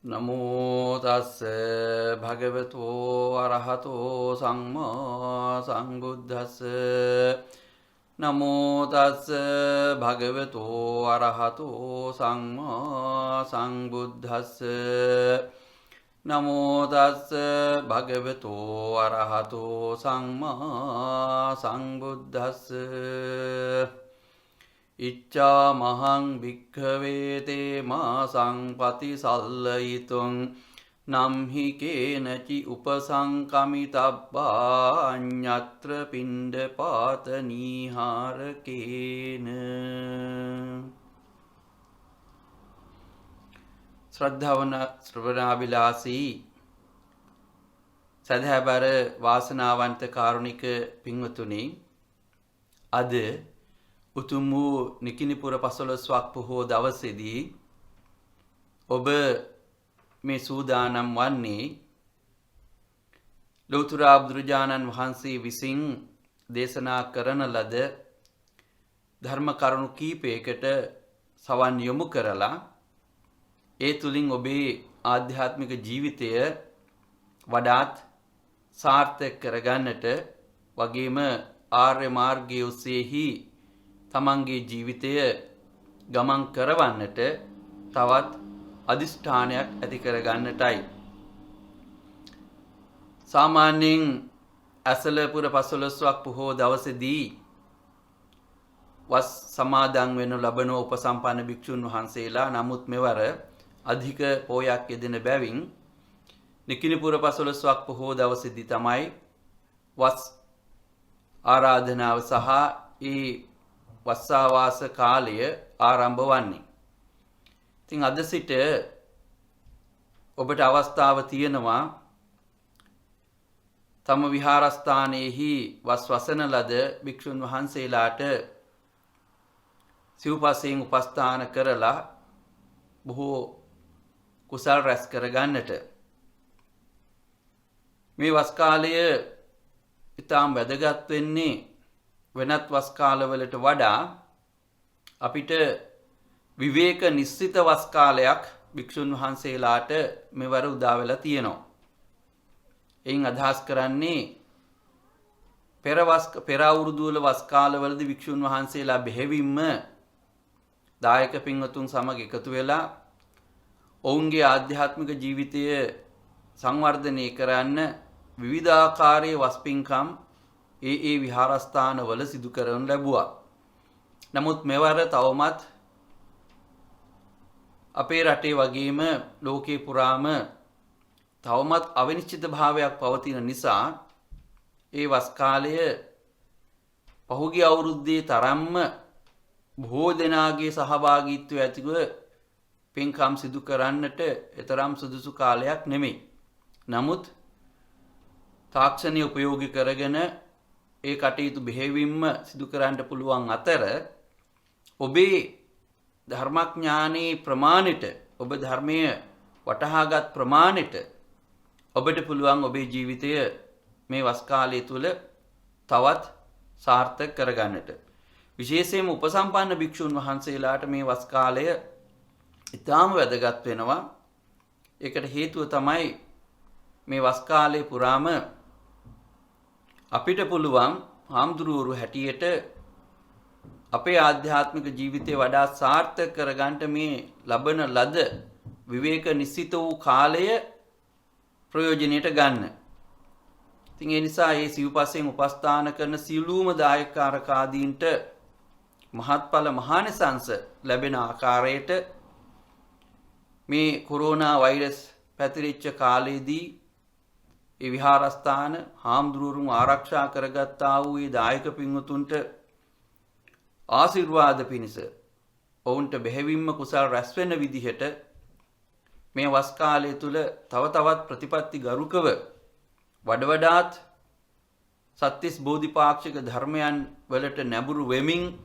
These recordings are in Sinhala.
නමෝ තස්ස භගවතු අරහතෝ සම්මා සම්බුද්දස්ස නමෝ තස්ස භගවතු අරහතෝ සම්මා සම්බුද්දස්ස නමෝ තස්ස භගවතු අරහතෝ සම්මා සම්බුද්දස්ස ඉච්ඡා මහං භික්ඛවේ තේ මා සංපති සල්ලයිතුං නම්හි කේනචි උපසංකමිතබ්බා අඤ්ඤත්‍ර පිණ්ඩ පාත නීහාරකේන. ශ්‍රද්ධාවන ශ්‍රවණාබිලාසී සදහැබර වාසනාවන්ත කාරුණික පින්වතුනි, අද උතුම් වූ නිකිණිපුර 15ක් පොහෝ දවසේදී ඔබ මේ සූදානම් වන්නේ ලෞතර බුදුරජාණන් වහන්සේ විසින් දේශනා කරන ලද ධර්ම කරුණු කීපයකට සවන් යොමු කරලා ඒ තුලින් ඔබේ ආධ්‍යාත්මික ජීවිතය වඩාත් සාර්ථක කරගන්නට වගේම ආර්ය මාර්ගයේ ඔස්සේහි තමන්ගේ ජීවිතය ගමන් කරවන්නට තවත් අදිෂ්ඨානයක් ඇති කරගන්නටයි. සාමාන්‍යයෙන් ඇසලපුර 15ක් පොහෝ දවසේදී වස් සමාදන් වෙනු ලබන උපසම්පන්න භික්ෂුන් වහන්සේලා, නමුත් මෙවර අධික පෝයක් යෙදෙන බැවින් නිකිණිපුර 15ක් පොහෝ දවසේදී තමයි වස් ආරාධනාව සහ ඒ වස්සාවාස කාලය ආරම්භ වන්නේ. ඉතින් අද සිට ඔබට අවස්ථාව තියෙනවා තම විහාරස්ථානයේහි වස් වසන ලද භික්ෂුන් වහන්සේලාට සිව්පසයෙන් උපස්ථාන කරලා බොහෝ කුසල් රැස් කරගන්නට. මේ වස් කාලය ඉතාම වැදගත් වෙන්නේ වෙනත් වස් කාලවලට වඩා අපිට විවේක නිශ්චිත වස් කාලයක් භික්ෂුන් වහන්සේලාට මෙවර උදා වෙලා තියෙනවා. එයින් අදහස් කරන්නේ පෙර අවුරුදු වල වස් කාලවලදී භික්ෂුන් වහන්සේලා බෙහෙවින්ම දායක පින්වතුන් සමග එකතු වෙලා ඔවුන්ගේ ආධ්‍යාත්මික ජීවිතය සංවර්ධනය කරන්න විවිධාකාරයේ වස් පින්කම් ඒ විහාරස්ථානවල සිදු කරනු ලැබුවා. නමුත් මෙවර තවමත් අපේ රටේ වගේම ලෝකේ පුරාම තවමත් අවිනිශ්චිත භාවයක් පවතින නිසා ඒ වස් කාලය පහුගිය අවුරුද්දේ තරම්ම බොහෝ දෙනාගේ සහභාගීත්වය ඇතිව පින්කම් සිදු කරන්නට එතරම් සුදුසු කාලයක් නෙමෙයි. නමුත් තාක්ෂණය උපයෝගී කරගෙන ඒ කටයුතු බෙහෙවින්ම සිදු කරන්න පුළුවන් අතර ඔබේ ධර්මඥානී ප්‍රමාණයට, ඔබ ධර්මය වටහාගත් ප්‍රමාණයට ඔබට පුළුවන් ඔබේ ජීවිතය මේ වස් කාලය තුල තවත් සාර්ථක කරගන්නට. විශේෂයෙන්ම උපසම්පන්න භික්ෂුන් වහන්සේලාට මේ වස් කාලය ඉතාම වැදගත් වෙනවා. ඒකට හේතුව තමයි මේ වස් කාලේ පුරාම අපිට පුළුවන් හාමුදුරුවරු හැටියට අපේ ආධ්‍යාත්මික ජීවිතය වඩා සාර්ථක කරගන්න මේ ලබන ලද විවේක නිශ්චිත වූ කාලය ප්‍රයෝජනයට ගන්න. ඉතින් ඒ නිසා මේ සිව්පසයෙන් උපස්ථාන කරන සියලුම දායකාරකාදීන්ට මහත්ඵල මහානිසංස ලැබෙන ආකාරයට මේ කොරෝනා වෛරස් පැතිරිච්ච කාලයේදී ඒ විහාරස්ථාන හාමුදුරුවරුන් ආරක්ෂා කරගත්තා වූ ඒ දායක පින්වතුන්ට ආශිර්වාද පිණිස ඔවුන්ට බෙහෙවින්ම කුසල් රැස් වෙන විදිහට මේ වස් කාලය තුල තව තවත් ප්‍රතිපත්ති ගරුකව වඩාත් සත්‍තිස් බෝධිපාක්ෂික ධර්මයන් වලට නැඹුරු වෙමින්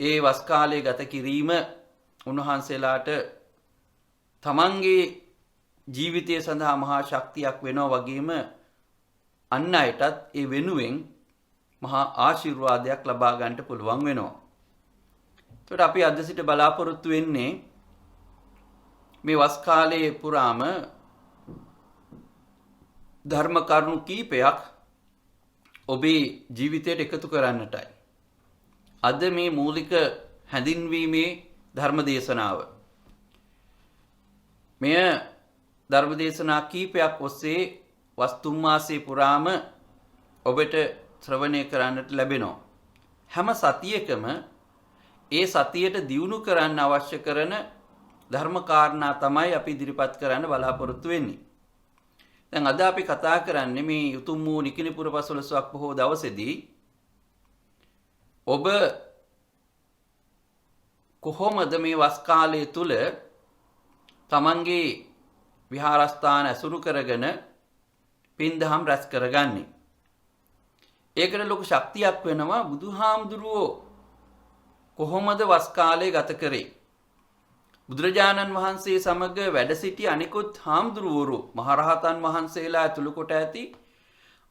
ඒ වස් කාලය ගත කිරීම උන්වහන්සේලාට තමන්ගේ ජීවිතය සඳහා මහා ශක්තියක් වෙනවා වගේම අන් අයටත් ඒ වෙනුවෙන් මහා ආශිර්වාදයක් ලබා ගන්නට පුළුවන් වෙනවා. එතකොට අපි අද සිට බලාපොරොත්තු වෙන්නේ මේ වස් කාලයේ පුරාම ධර්ම කරුණු කීපයක් ඔබේ ජීවිතයට එකතු කරන්නටයි. අද මේ මූලික හැඳින්වීමේ ධර්ම දේශනාව. මෙය ධර්ම දේශනා කීපයක් ඔස්සේ වස් 3 මාසයේ පුරාම ඔබට ශ්‍රවණය කරන්නට ලැබෙනවා. හැම සතියකම ඒ සතියට දියුණු කරන්න අවශ්‍ය කරන ධර්ම කාරණා තමයි අපි ඉදිරිපත් කරන්න බලාපොරොත්තු වෙන්නේ. දැන් අද අපි කතා කරන්නේ මේ උතුම් වූ නිකිණිපුර පසළොස්වක් බොහෝ දවසේදී ඔබ කොහොමද මේ වස් කාලය තුල තමන්ගේ විහාරස්ථාන ඇසුරු කරගෙන පින්දහම් රැස් කරගන්නේ. ඒකට ලොකු ශක්තියක් වෙනවා බුදුහාමුදුරුවෝ කොහොමද වස් කාලය ගත කරේ. බුදුරජාණන් වහන්සේ සමග වැඩ සිටි අනිකුත් හාමුදුරුවරු මහරහතන් වහන්සේලා ඇතුළු කොට ඇති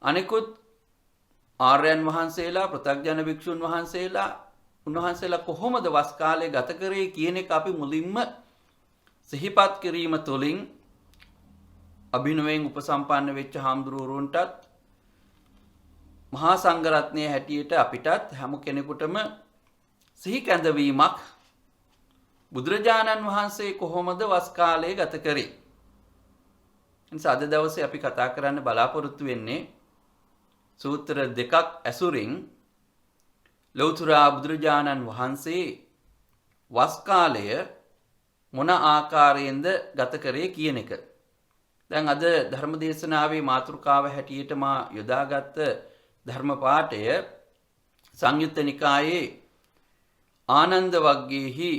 අනිකුත් ආර්යයන් වහන්සේලා පෘථග්ජන භික්ෂුන් වහන්සේලා උන්වහන්සේලා කොහොමද වස් කාලය ගත කරේ කියන එක අපි මුලින්ම සිහිපත් කිරීම තුළින් අභිනවයෙන් උපසම්පන්න වෙච්ච හාමුදුරුවරුන්ටත් මහා සංඝරත්නයේ හැටියට අපිටත් හැම කෙනෙකුටම සිහි කැඳවීමක් බුදුරජාණන් වහන්සේ කොහොමද වස් කාලය ගත කරේ. නිසා අද දවසේ අපි කතා කරන්න බලාපොරොත්තු වෙන්නේ සූත්‍ර දෙකක් ඇසුරින් ලෞතර බුදුරජාණන් වහන්සේ වස් කාලය මොන ආකාරයෙන්ද ගත කරේ කියන එක. දැන් අද ධර්ම දේශනාවේ මාතෘකාව හැටියට මා යොදාගත්ත ධර්ම පාඨය සංයුත්ත නිකායේ ආනන්ද වග්ගයේහි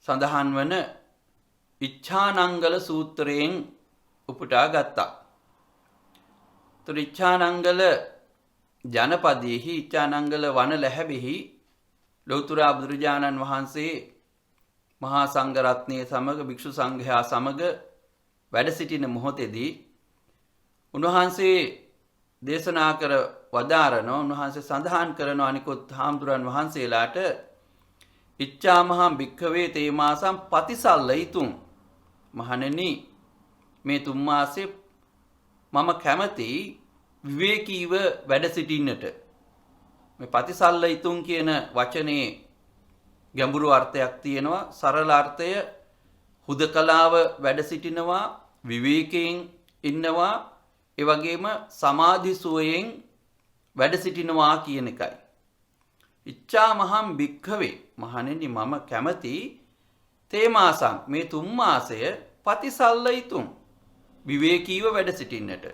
සඳහන් වන ඉච්ඡානංගල සූත්‍රයෙන් උපුටා ගත්තා. ඒතර ඉච්ඡානංගල ජනපදයේහි ඉච්ඡානංගල වන ලැහැබෙහි ලෞතර බුදුරජාණන් වහන්සේ මහා සංඝරත්නයේ සමග භික්ෂු සංඝයා සමග වැඩ සිටින මොහොතේදී උන්වහන්සේ දේශනා කර වදාරන උන්වහන්සේ සඳහන් කරන අනිකුත් හාමුදුරන් වහන්සේලාට ඉච්ඡාමහං භික්ඛවේ තේමාසං පතිසල්ලයිතුං මහණෙනි මේ 3 මාසේ මම කැමති විවේකීව වැඩ සිටින්නට. මේ පතිසල්ලයිතුං කියන වචනේ ගැඹුරු අර්ථයක් තියෙනවා. සරල අර්ථය හුදකලාව වැඩ සිටිනවා, විවේකයෙන් ඉන්නවා, ඒ වගේම සමාධි සුවයෙන් වැඩ සිටිනවා කියන එකයි. ඉච්ඡාමහං භික්ඛවේ මහණෙනි මම කැමති තේමාසං මේ 3 මාසය පතිසල්ලයිතුං විවේකීව වැඩ සිටින්නට.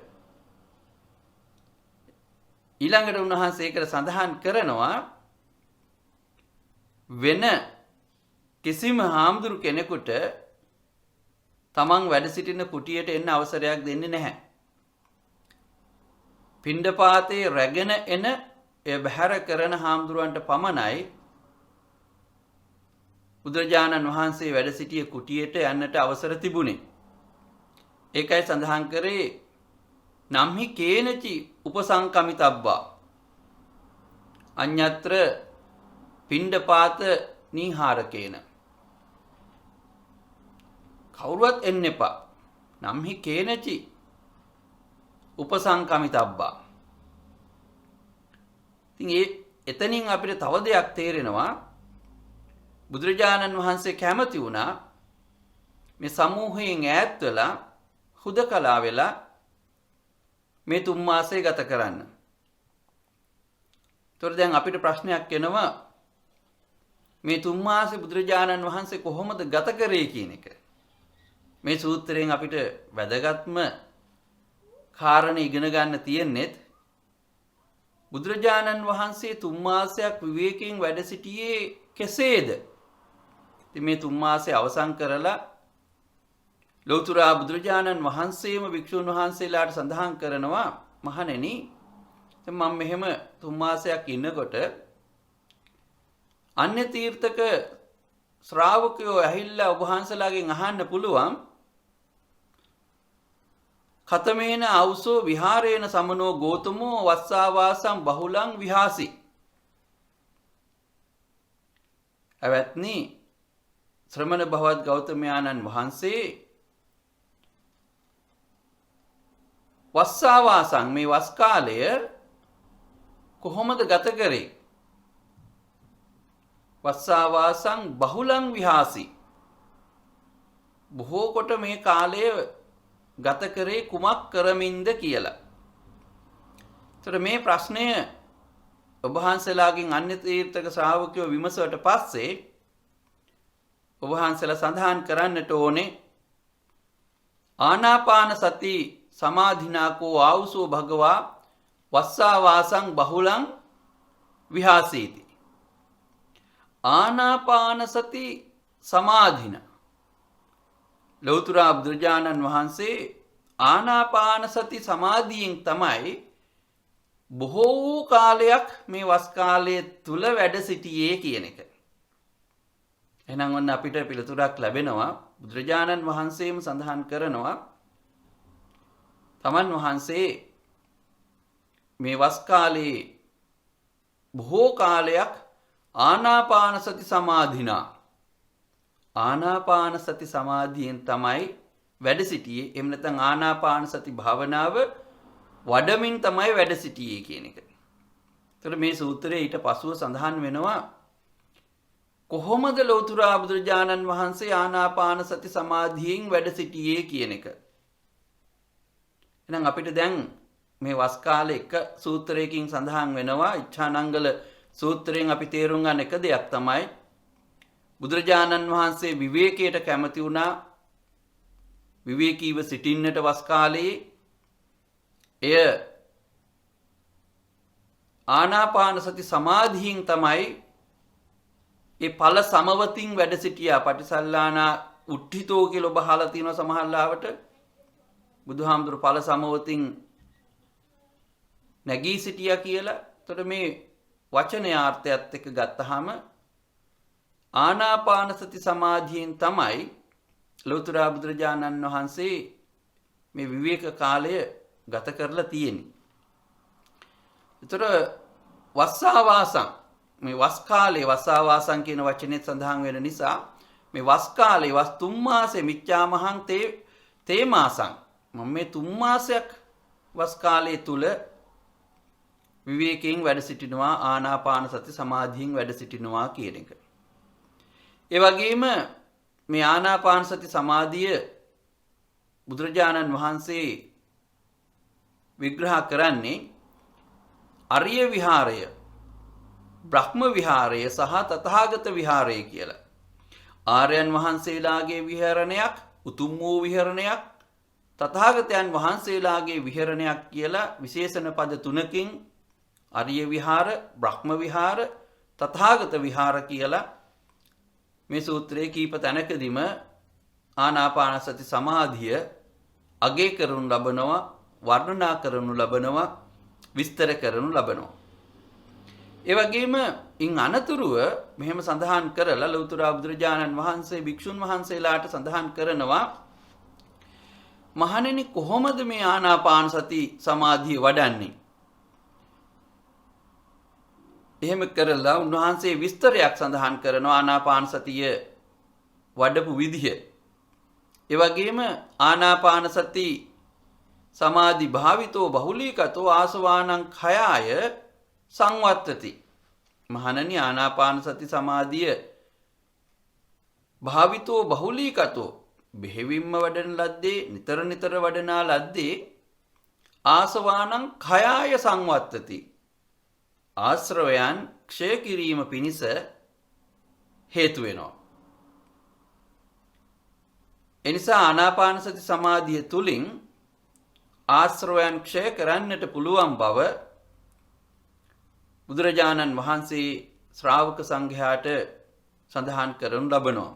ඊළඟට උන්වහන්සේ ඒකට සඳහන් කරනවා වෙන කිසිම හාමුදුරු කෙනෙකුට තමන් වැඩ සිටින කුටියට එන්න අවසරයක් දෙන්නේ නැහැ. පිණ්ඩපාතේ රැගෙන එන එය බැහැර කරන හාමුදුරුවන්ට පමණයි බුදුරජාණන් වහන්සේ වැඩ සිටිය කුටියට යන්නට අවසර තිබුණේ. ඒකයි සඳහන් කරේ නම්හි කේනචි උපසංකමිතබ්බා අඤ්ඤත්‍ර පිණ්ඩපාත නීහාරකේන. කවුරුවත් එන්න එපා. නම්හි කේනචි උපසංකමිතබ්බා. ඉතින් එතනින් අපිට තව දෙයක් තේරෙනවා. බුදුරජාණන් වහන්සේ කැමති වුණා මේ සමූහයෙන් ඈත් වෙලා හුදකලා වෙලා මේ 3 මාසය ගත කරන්න. ඒතකොට දැන් අපිට ප්‍රශ්නයක් එනවා මේ 3 මාසෙ බුදුරජාණන් වහන්සේ කොහොමද ගත කරේ කියන එක. මේ සූත්‍රයෙන් අපිට වැදගත්ම කාරණේ ඉගෙන ගන්න තියෙන්නේත් බුදුරජාණන් වහන්සේ 3 මාසයක් විවේකයෙන් වැඩ සිටියේ කෙසේද? ඉතින් මේ 3 මාසය අවසන් කරලා ලෞතර බුදුරජාණන් වහන්සේම භික්ෂුන් වහන්සේලාට සඳහන් කරනවා මහණෙනි මම මෙහෙම 3 මාසයක් ඉන්නකොට අන්‍ය තීර්ථක ශ්‍රාවකයෝ ඇහිල්ලා ඔබ වහන්සේලාගෙන් අහන්න පුළුවන් කතමේන අවසෝ විහාරේන සමනෝ ගෝතමෝ වස්සාවාසං බහුලං විහාසි. අවත්නි ශ්‍රමණ භවත් ගෞතමයාණන් වහන්සේ වස්සාවාසං මේ වස් කාලය කොහොමද ගත කරේ? වස්සාවාසං බහුලං විහාසි. බොහෝ කොට මේ කාලය ගත කරේ කුමක් කරමින්ද කියලා. ඒතර මේ ප්‍රශ්නය ඔබ වහන්සේලාගෙන් අන්‍ය තීර්ථක ශ්‍රාවකයෝ විමසුවට පස්සේ ඔබ වහන්සේලා සඳහන් කරන්නට ඕනේ ආනාපාන සති සමාධිනාකෝ ආවුසෝ භගවා වස්සාවාසං බහුලං විහාසීති. ආනාපාන සති සමාධින ලෞතර බුදුරජාණන් වහන්සේ ආනාපාන සති සමාධියෙන් තමයි බොහෝ වූ කාලයක් මේ වස් කාලයේ තුල වැඩ සිටියේ කියන එක. එහෙනම් ඔන්න අපිට පිළිතුරක් ලැබෙනවා. බුදුරජාණන් වහන්සේම සඳහන් කරනවා තමන් වහන්සේ මේ වස් කාලයේ බොහෝ කාලයක් ආනාපාන සති සමාධිනා ආනාපාන සති සමාධියෙන් තමයි වැඩ සිටියේ. එහෙම නැත්නම් ආනාපාන සති භාවනාව වඩමින් තමයි වැඩ සිටියේ කියන එක. ඒතර මේ සූත්‍රයේ ඊට පසුව සඳහන් වෙනවා කොහොමද ලෞතර බුදුරජාණන් වහන්සේ ආනාපාන සති සමාධියෙන් වැඩ සිටියේ කියන එක. එහෙනම් අපිට දැන් මේ වස් කාලේ එක සූත්‍රයකින් සඳහන් වෙනවා ඉච්ඡානංගල සූත්‍රයෙන් අපි තේරුම් ගන්න එක දෙයක් තමයි බුදුරජාණන් වහන්සේ විවේකයට කැමති වුණා. විවේකීව සිටින්නට වස් කාලයේ එය ආනාපාන සති සමාධියෙන් තමයි ඒ ඵල සමවතින් වැඩ සිටියා. පටිසල්ලානා උට්ඨිතෝ කියලා ඔබ අහලා තියෙනවා සමහර ලාවට. බුදුහාමුදුරු ඵල සමවතින් නැගී සිටියා කියලා. එතකොට මේ වචනේ අර්ථයත් එක්ක ගත්තාම ආනාපාන සති සමාධියෙන් තමයි ලෞතර බුදුරජාණන් වහන්සේ මේ විවේක කාලය ගත කරලා තියෙන්නේ. ඒතර වස්සාවාසං මේ වස් කාලේ වස්සාවාසං කියන වචනේ සඳහන් වෙන නිසා මේ වස් කාලේ වස් 3 මාසේ මිච්ඡාමහං තේ මාසං මම මේ 3 මාසයක් වස් කාලයේ තුල විවේකයෙන් වැඩ සිටිනවා ආනාපාන සති සමාධියෙන් වැඩ සිටිනවා කියන එක. ඒ වගේම මේ ආනාපාන සති සමාධිය බුදුරජාණන් වහන්සේ විග්‍රහ කරන්නේ අරිය විහාරය, බ්‍රහ්ම විහාරය සහ තථාගත විහාරය කියලා. ආර්යයන් වහන්සේලාගේ විහරණයක්, උතුම් වූ විහරණයක්, තථාගතයන් වහන්සේලාගේ විහරණයක් කියලා විශේෂණ පද තුනකින් අරිය විහාර, බ්‍රහ්ම විහාර, තථාගත විහාර කියලා මේ සූත්‍රයේ කීප තැනකදීම ආනාපාන සති සමාධිය අගය කරනු ලබනවා, වර්ණනා කරනු ලබනවා, විස්තර කරනු ලබනවා. ඒ වගේම ඉන් අනතුරුව මෙහෙම සඳහන් කරලා ලෞතර බුදුරජාණන් වහන්සේ භික්ෂුන් වහන්සේලාට සඳහන් කරනවා මහණෙනි කොහොමද මේ ආනාපාන සති සමාධිය වඩන්නේ? එහෙම කරලා උන්වහන්සේ විස්තරයක් සඳහන් කරනවා ආනාපාන සතිය වඩපු විදිහ. ඒ වගේම ආනාපාන සති සමාධි භාවිතෝ බහුලීකතෝ ආසවානං khයාය සංවත්තති. මහණනි ආනාපාන සති සමාධිය භාවිතෝ බහුලීකතෝ බෙහෙවින්ම වඩන ලද්දේ නිතර නිතර වඩනා ලද්දේ ආසවානං khයාය සංවත්තති. ආශ්‍රවයන් ක්ෂය කිරීම පිණිස හේතු වෙනවා. එනිසා ආනාපාන සති සමාධිය තුලින් ආශ්‍රවයන් ක්ෂය කරන්නට පුළුවන් බව බුදුරජාණන් වහන්සේ ශ්‍රාවක සංඝයාට සඳහන් කරනු ලබනවා.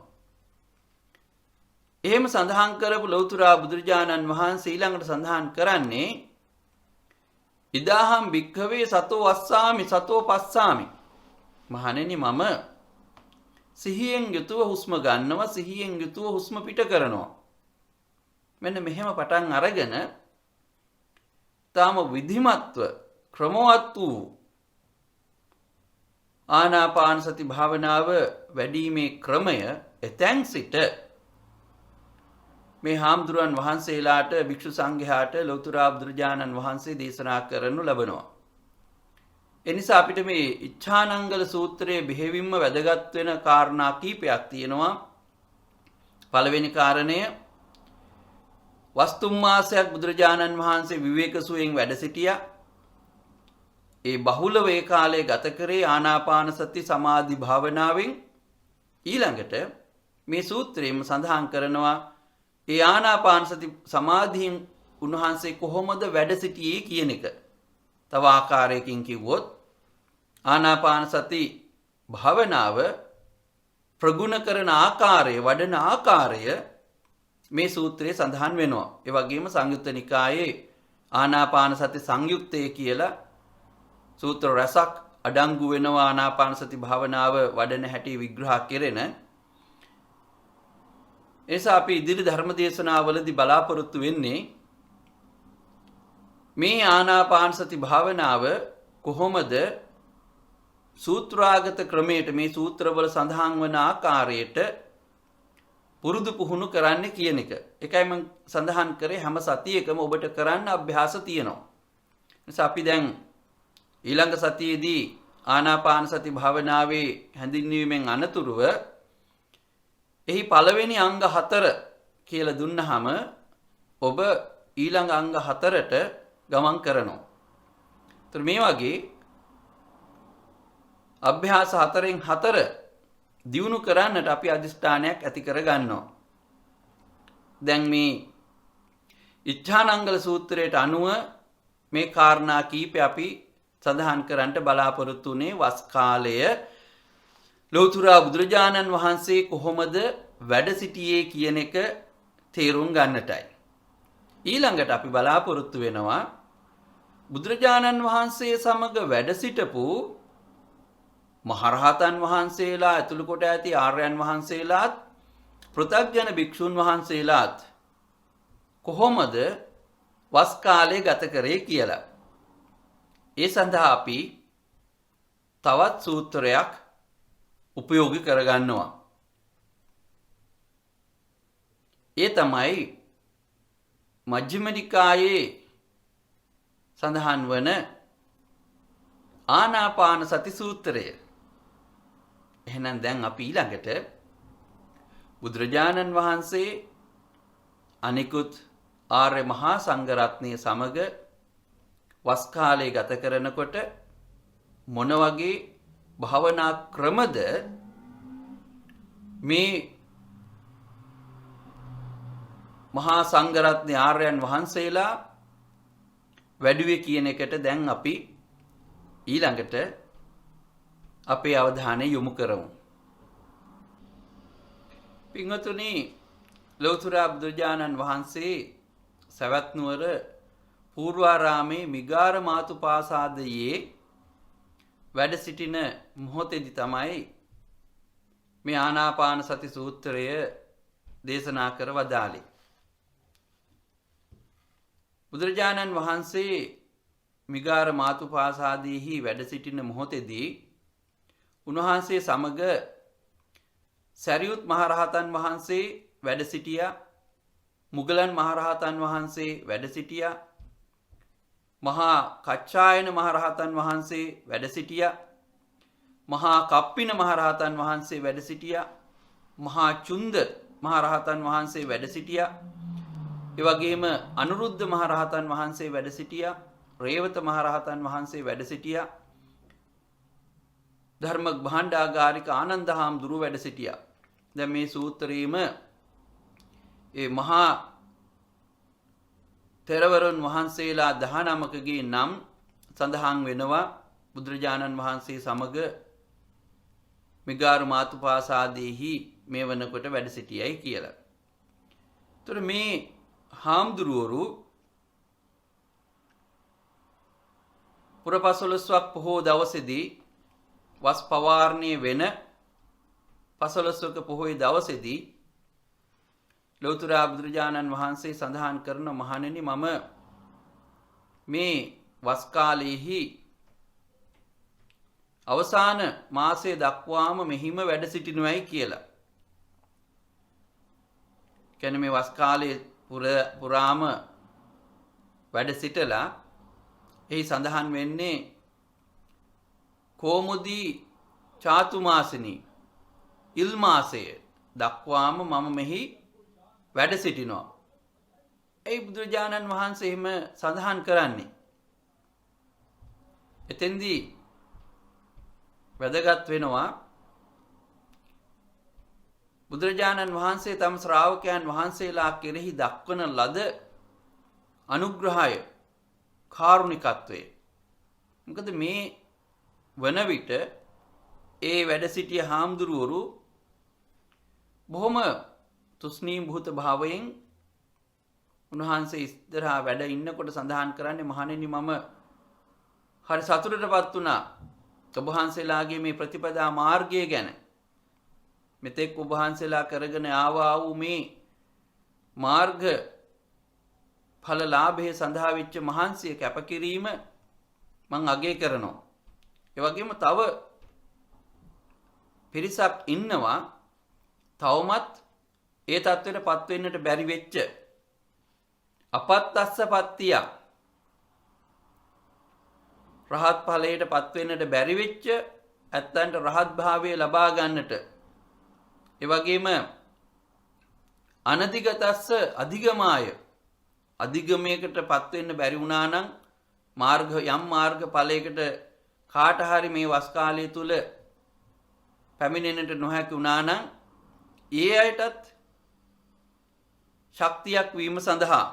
එහෙම සඳහන් කරපු ලෞතර බුදුරජාණන් වහන්සේ ඊළඟට සඳහන් කරන්නේ ඉදාහම් භික්ඛවේ සතෝ වස්සාමි සතෝ පස්සාමි. මහණෙනි මම සිහියෙන් යුතුව හුස්ම ගන්නවා, සිහියෙන් යුතුව හුස්ම පිට කරනවා. මෙන්න මෙහෙම පටන් අරගෙන තාම විධිමත්ව ක්‍රමවත් වූ ආනාපාන සති භාවනාව වැඩිීමේ ක්‍රමය එතැන් සිට මේ හාමුදුරුවන් වහන්සේලාට භික්ෂු සංඝයාට ලෞතර බුදුරජාණන් වහන්සේ දේශනා කරනු ලබනවා. එනිසා අපිට මේ ඉච්ඡානංගල සූත්‍රයේ බෙහෙවින්ම වැදගත් වෙන කාරණා කීපයක් තියෙනවා. පළවෙනි කාරණය වස්තුම් මාසයක් බුදුරජාණන් වහන්සේ විවේක සුවයෙන් වැඩ සිටියා. ඒ බහුලව ඒ කාලේ ගත කරේ ආනාපාන සති සමාධි භාවනාවෙන්. ඊළඟට මේ සූත්‍රයේම සඳහන් කරනවා ඒ ආනාපාන සති සමාධියෙන් උන්වහන්සේ කොහොමද වැඩ සිටියේ කියන එක. තව ආකාරයකින් කිව්වොත් ආනාපාන සති භාවනාව ප්‍රගුණ කරන ආකාරය, වඩන ආකාරය මේ සූත්‍රයේ සඳහන් වෙනවා. ඒ වගේම සංයුත්ත නිකායේ ආනාපාන සති සංයුත්තය කියලා සූත්‍ර රසක් අඩංගු වෙනවා ආනාපාන සති භාවනාව වඩන හැටි විග්‍රහ කෙරෙන. එනිසා අපි ඉදිරි ධර්ම දේශනාවලදී බලාපොරොත්තු වෙන්නේ මේ ආනාපාන සති භාවනාව කොහොමද සූත්‍රාගත ක්‍රමයට මේ සූත්‍රවල සඳහන් වන ආකාරයට පුරුදු පුහුණු කරන්න කියන එක. ඒකයි මම සඳහන් කරේ හැම සතියකම ඔබට කරන්න අභ්‍යාස තියෙනවා. නිසා අපි දැන් ඊළඟ සතියේදී ආනාපාන සති භාවනාවේ හැඳින්වීමෙන් අනතුරුව එහි පළවෙනි අංග 4 කියලා දුන්නහම ඔබ ඊළඟ අංග 4ට ගමන් කරනවා. ඒතර මේ වගේ අභ්‍යාස 4න් 4 දියුණු කරන්නට අපි අදිෂ්ඨානයක් ඇති කර ගන්නවා. දැන් මේ ඉච්ඡානංගල සූත්‍රයට අනුව මේ කාරණා කීපය අපි සඳහන් කරන්නට බලාපොරොත්තු වුණේ වස් කාලය ලෞතර බුදුරජාණන් වහන්සේ කොහොමද වැඩ සිටියේ කියන එක තේරුම් ගන්නටයි. ඊළඟට අපි බලාපොරොත්තු වෙනවා බුදුරජාණන් වහන්සේ සමග වැඩ සිටපු මහරහතන් වහන්සේලා ඇතුළු කොට ඇති ආර්යයන් වහන්සේලාත් පෘථග්ජන භික්ෂුන් වහන්සේලාත් කොහොමද වස් කාලය ගත කරේ කියලා. ඒ සඳහා අපි තවත් සූත්‍රයක් උපයෝගී කරගන්නවා. ඒ තමයි මජ්ක්‍ධිම නිකායේ සඳහන් වන ආනාපාන සති සූත්‍රය. එහෙනම් දැන් අපි ඊළඟට බුදුරජාණන් වහන්සේ අනිකුත් ආර්ය මහා සංඝරත්නය සමග වස් කාලය ගත කරනකොට මොන වගේ භාවනා ක්‍රමද මේ මහා සංඝරත්නය ආර්යයන් වහන්සේලා වැඩුවේ කියන එකට දැන් අපි ඊළඟට අපේ අවධානය යොමු කරමු. පින්වතුනි, ලෞතර බුදුරජාණන් වහන්සේ සවැත් නුවර පූර්වාරාමේ මිගාර මාතුපාසාදයේ වැඩ සිටින මොහොතේදී තමයි මේ ආනාපාන සති සූත්‍රය දේශනා කර වදාළේ. බුදුරජාණන් වහන්සේ මිගාර මාතුපාසාදයේහි වැඩ සිටින මොහොතේදී උන්වහන්සේ සමග සරියුත් මහරහතන් වහන්සේ වැඩ සිටියා. මුගලන් මහරහතන් වහන්සේ වැඩ සිටියා. මහා කච්චායන මහරහතන් වහන්සේ වැඩ සිටියා. මහා කප්පින මහරහතන් වහන්සේ වැඩ සිටියා. මහා චුන්ද මහරහතන් වහන්සේ වැඩ සිටියා. ඒ වගේම අනුරුද්ධ මහරහතන් වහන්සේ වැඩ සිටියා. රේවත මහරහතන් වහන්සේ වැඩ සිටියා. ධර්ම භාණ්ඩාගාරික ආනන්ද හාමුදුරුවෝ වැඩ සිටියා. දැන් මේ සූත්‍රයේම ඒ මහා තෙරවරුන් වහන්සේලා 19කගේ නම් සඳහන් වෙනවා බුදුරජාණන් වහන්සේ සමග මිගාර මාතුපාසාදයේහි මේ වනකොට වැඩ සිටියයි කියලා. ඒතර මේ හාමුදුරුවරු පුරපසළොස්වක් පොහෝ දවසේදී වස් පවාරණය වෙන පසළොස්වක පොහොය දවසේදී ලෞතර බුදුරජාණන් වහන්සේ සඳහන් කරන මහණෙනි, මම මේ වස් කාලයේහි අවසාන මාසය දක්වාම මෙහිම වැඩ සිටිනුවයි කියලා. කියන්නේ මේ වස් කාලයේ පුරාම වැඩ සිටලා එහි සඳහන් වෙන්නේ කෝමුදී චාතුමාසිනී ඉල් මාසය දක්වාම මම මෙහි වැඩ සිටිනවා. ඒ බුදුරජාණන් වහන්සේ එහෙම සඳහන් කරන්නේ. එතෙන්දී වැදගත් වෙනවා බුදුරජාණන් වහන්සේ තම ශ්‍රාවකයන් වහන්සේලා කෙරෙහි දක්වන ලද අනුග්‍රහය කාරුණිකත්වය. මොකද මේ වන විට ඒ වැඩ සිටිය හාමුදුරුවරු බොහොම තුස්නී භූත භාවයෙන් උන්වහන්සේ ඉස්සරහා වැඩ ඉන්නකොට සඳහන් කරන්නේ මහණෙනි මම හරි සතුටටපත් වුණා ඔබ වහන්සේලාගේ මේ ප්‍රතිපදා මාර්ගය ගැන. මෙතෙක් ඔබ වහන්සේලා කරගෙන ආවා වූ මේ මාර්ග ඵල ලාභයේ සඳහා වෙච්ච මහන්සිය කැපකිරීම මං අගය කරනවා. ඒ වගේම තව පිරිසක් ඉන්නවා තවමත් ඒ தത്വෙට පත් වෙන්නට බැරි වෙච්ච අපත්තස්ස පත්තිය රහත් ඵලයට පත් වෙන්නට බැරි වෙච්ච ඇත්තන්ට රහත් භාවය ලබා ගන්නට ඒ වගේම අනධිගතස්ස අධිගමාය අධිගමයකට පත් වෙන්න බැරි වුණා නම් යම් මාර්ග ඵලයකට කාට හරි මේ වස් කාලය තුල පැමිණෙන්නට නොහැකි වුණා නම් ඒ අයටත් ශක්තියක් වීම සඳහා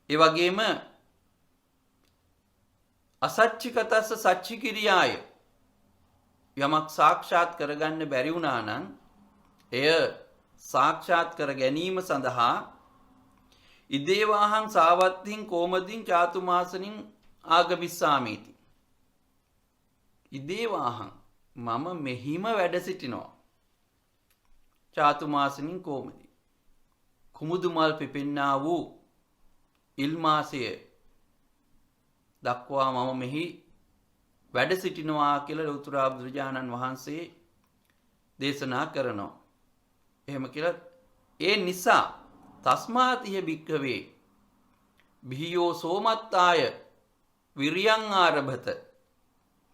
ඒ වගේම අසච්චිකතස්ස සච්චි කිරියාය යමක් සාක්ෂාත් කරගන්න බැරි වුණා නම් එය සාක්ෂාත් කර ගැනීම සඳහා ඉදේවාහං සාවත්තින් කෝමදින් චාතුමාසනින් ආගමිස්සාමීති. ඉදේවාහං මම මෙහිම වැඩ සිටිනවා. චාතුමාසනින් කෝමදී කුමුදු මල් පිපෙන්නා වූ ඉල් මාසය දක්වා මම මෙහි වැඩ සිටිනවා කියලා ලෞතර බුදුරජාණන් වහන්සේ දේශනා කරනවා. එහෙම කියලා ඒ නිසා තස්මාතිය භික්ඛවේ බිහියෝ සෝමත්තාය විරියං ආරභත.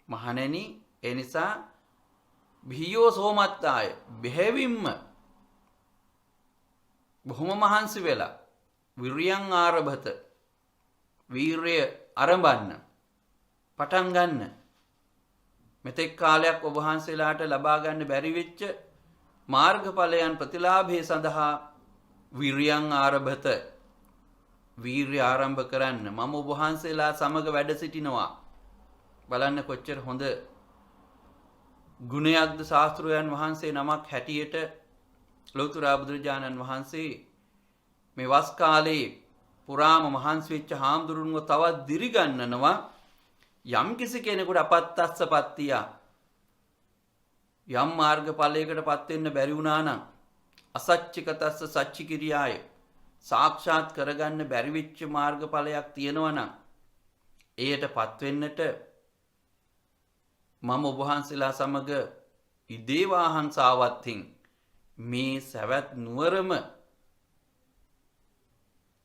මහණෙනි ඒ නිසා බිහියෝ සෝමත්තාය බෙහෙවින්ම බොහොම මහන්සි වෙලා විරියං ආරභත වීරය ආරම්භන්න පටන් ගන්න. මෙතෙක් කාලයක් ඔබ වහන්සේලාට ලබා ගන්න බැරි වෙච්ච මාර්ගඵලයන් ප්‍රතිලාභය සඳහා විරියං ආරභත වීර්ය ආරම්භ කරන්න මම ඔබ වහන්සේලා සමග වැඩ සිටිනවා. බලන්න කොච්චර හොඳ ගුණයක්ද ශාස්ත්‍රයන් වහන්සේ නමක් හැටියට ලෞතර බුදුරජාණන් වහන්සේ මේ වස් කාලේ පුරාම මහන්සි වෙච්ච හාමුදුරුවන්ව තවත් දිරිගන්නනවා. යම් කිසි කෙනෙකුට අපත්තස්ස පත්තිය යම් මාර්ගඵලයකට පත් වෙන්න බැරි වුණා නම් අසච්චිකතස්ස සච්චි කිරියාය සාක්ෂාත් කරගන්න බැරි වෙච්ච මාර්ගඵලයක් තියෙනවා නම් එයට පත් වෙන්නට මම ඔබ වහන්සේලා සමග ඉදේවාහං සාවත්තින් මේ සවැත් නුවරම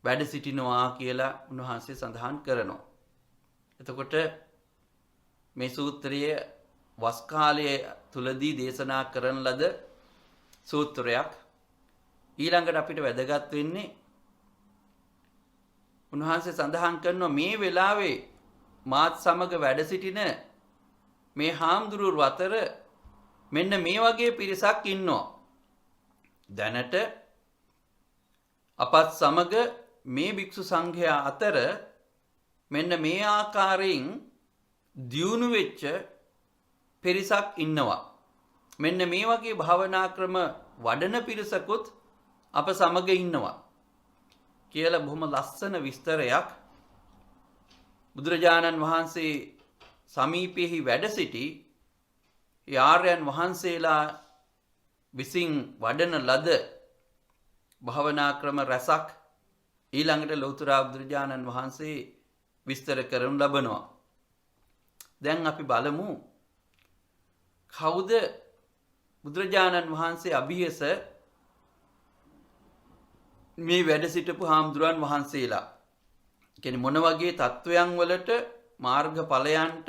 වැඩ සිටිනවා කියලා උන්වහන්සේ සඳහන් කරනවා. එතකොට මේ සූත්‍රයේ වස් කාලයේ තුලදී දේශනා කරන ලද සූත්‍රයක්. ඊළඟට අපිට වැදගත් වෙන්නේ උන්වහන්සේ සඳහන් කරනවා මේ වෙලාවේ මාත් සමග වැඩ සිටින මේ හාමුදුරුවෝ අතර මෙන්න මේ වගේ පිරිසක් ඉන්නවා. දැනට අපත් සමග මේ භික්ෂු සංඝයා අතර මෙන්න මේ ආකාරයෙන් දියුණු වෙච්ච පිරිසක් ඉන්නවා. මෙන්න මේ වගේ භාවනා ක්‍රම වඩන පිරිසකුත් අප සමග ඉන්නවා කියලා බොහොම ලස්සන විස්තරයක් බුදුරජාණන් වහන්සේ සමීපෙහි වැඩ සිටි ආර්යයන් වහන්සේලා විසින් වඩන ලද භාවනා ක්‍රම රසක් ඊළඟට ලෞතර බුදුරජාණන් වහන්සේ විස්තර කරනු ලබනවා. දැන් අපි බලමු කවුද බුදුරජාණන් වහන්සේ අභියස මේ වැඩ සිටපු හාමුදුරන් වහන්සේලා කියන්නේ මොන වගේ තත්වයන් වලට මාර්ගඵලයන්ට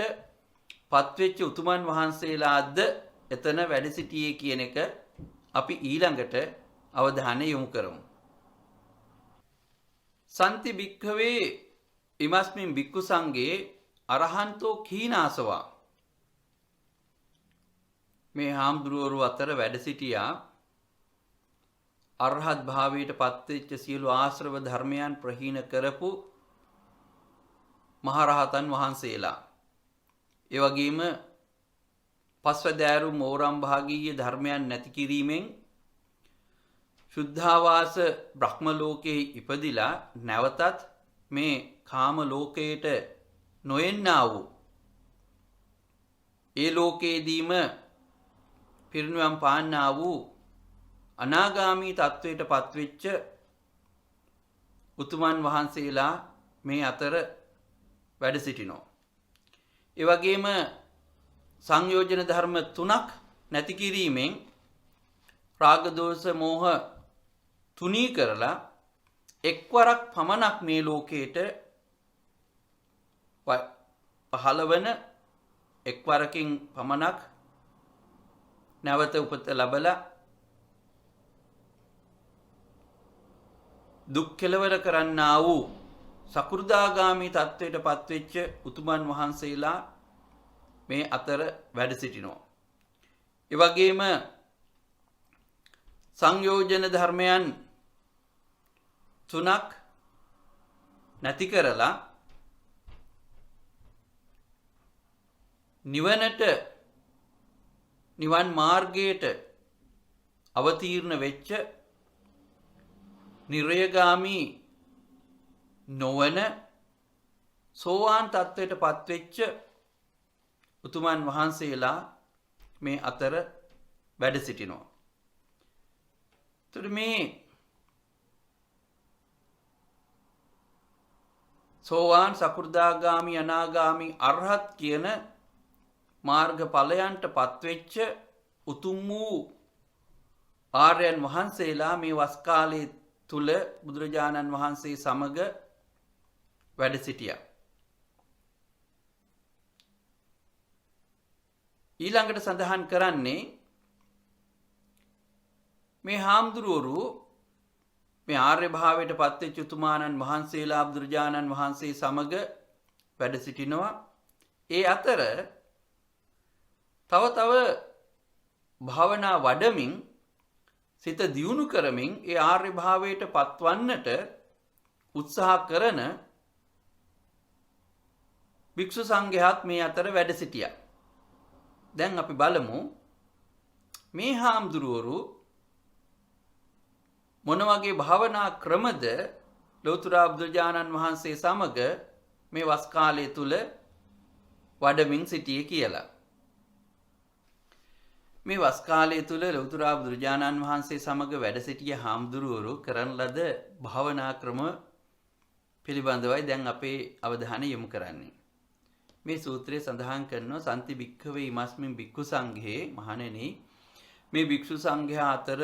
පත්වෙච්ච උතුමන් වහන්සේලාද එතන වැඩ සිටියේ කියන එක අපි ඊළඟට අවධානය යොමු කරමු. සන්ති භික්ඛවේ ඉමස්මින් භික්ඛු සංඝේ අරහන්තෝ කීනාසවා. මේ හාමුදුරුවරු අතර වැඩ සිටියා අරහත් භාවයට පත්වෙච්ච සියලු ආශ්‍රව ධර්මයන් ප්‍රහීන කරපු මහරහතන් වහන්සේලා. ඒ වගේම පස්වැදෑරු මෝරම් භාගීය ධර්මයන් නැති කිරීමෙන් ශුද්ධාවාස බ්‍රහ්ම ලෝකයේ ඉපදිලා නැවතත් මේ කාම ලෝකයට නොෙන්නා වූ ඒ ලෝකයේදීම පිරිනිවන් පාන්නා වූ අනාගාමී තත්වයට පත්වෙච්ච උතුමන් වහන්සේලා මේ අතර වැඩ සිටිනෝ. ඒ වගේම සංයෝජන ධර්ම 3ක් නැති කිරීමෙන් රාග දෝෂ මෝහ තුනී කරලා එක්වරක් පමණක් මේ ලෝකයට පහළවන එක්වරකින් පමණක් නැවත උපත ලැබලා දුක් කෙලවර කරන්නා වූ සකෘදාගාමී තත්වයට පත්වෙච්ච උතුමන් වහන්සේලා මේ අතර වැඩ සිටිනවා. ඒ වගේම සංයෝජන ධර්මයන් 3ක් නැති කරලා නිවනට නිවන් මාර්ගයට අවතීර්ණ වෙච්ච නිරයගාමී නොවන සෝවාන් තත්වයට පත්වෙච්ච උතුමන් වහන්සේලා මේ අතර වැඩ සිටිනවා. එතකොට මේ සෝවාන් සකෘදාගාමි අනාගාමි අරහත් කියන මාර්ග ඵලයන්ට පත්වෙච්ච උතුම් වූ ආර්යයන් වහන්සේලා මේ වස් කාලයේ තුල බුදුරජාණන් වහන්සේ සමග වැඩ සිටියා. ඊළඟට සඳහන් කරන්නේ මේ හාමුදුරුවරු මේ ආර්ය භාවයට පත්වෙච්ච උතුමාණන් වහන්සේලා බුදුරජාණන් වහන්සේ සමග වැඩ සිටිනවා. ඒ අතර තව භාවනා වඩමින් සිත දියුණු කරමින් ඒ ආර්ය භාවයට පත්වන්නට උත්සාහ කරන භික්ෂු සංඝයාත් මේ අතර වැඩ සිටියා. දැන් අපි බලමු මේ හාමුදුරුවරු මොන වගේ භාවනා ක්‍රමද ලෞතර බුදුරජාණන් වහන්සේ සමග මේ වස් කාලය තුල වඩමින් සිටියේ කියලා. මේ වස් කාලය තුල ලෞතර බුදුරජාණන් වහන්සේ සමග වැඩ සිටිය හාමුදුරුවරු කරන ලද භාවනා ක්‍රම පිළිබඳවයි දැන් අපේ අවධානය යොමු කරන්නේ. මේ සූත්‍රයේ සඳහන් කරනවා සන්ති භික්ඛවේ ඉමස්මින් භික්ඛු සංඝේ මහණෙනි මේ භික්ෂු සංඝයා අතර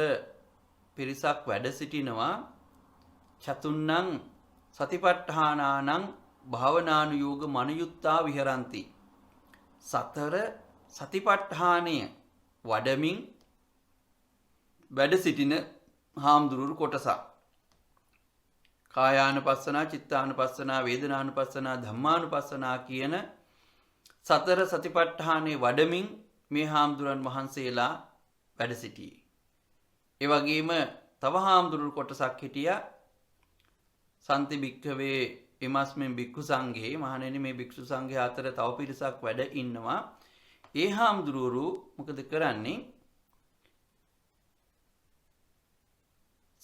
පිරිසක් වැඩ සිටිනවා චතුන්නං සතිපට්ඨානානං භාවනානුයෝග මනුයුත්තා විහරಂತಿ. සතර සතිපට්ඨානය වඩමින් වැඩ සිටින හාමුදුරුවෝ කොටසක්. කායානුපස්සනා, චිත්තානුපස්සනා, වේදනානුපස්සනා, ධම්මානුපස්සනා කියන සතර සතිපට්ඨානේ වඩමින් මේ හාමුදුරන් වහන්සේලා වැඩ සිටියේ. ඒ වගේම තව හාමුදුරුවෝ කොටසක් හිටියා සන්ති භික්ඛවේ ඉමස්මින් භික්ඛු සංඝේ මහණෙනි මේ භික්ෂු සංඝයා අතර තව පිරිසක් වැඩ ඉන්නවා. ඒ හාමුදුරුවෝ මොකද කරන්නේ?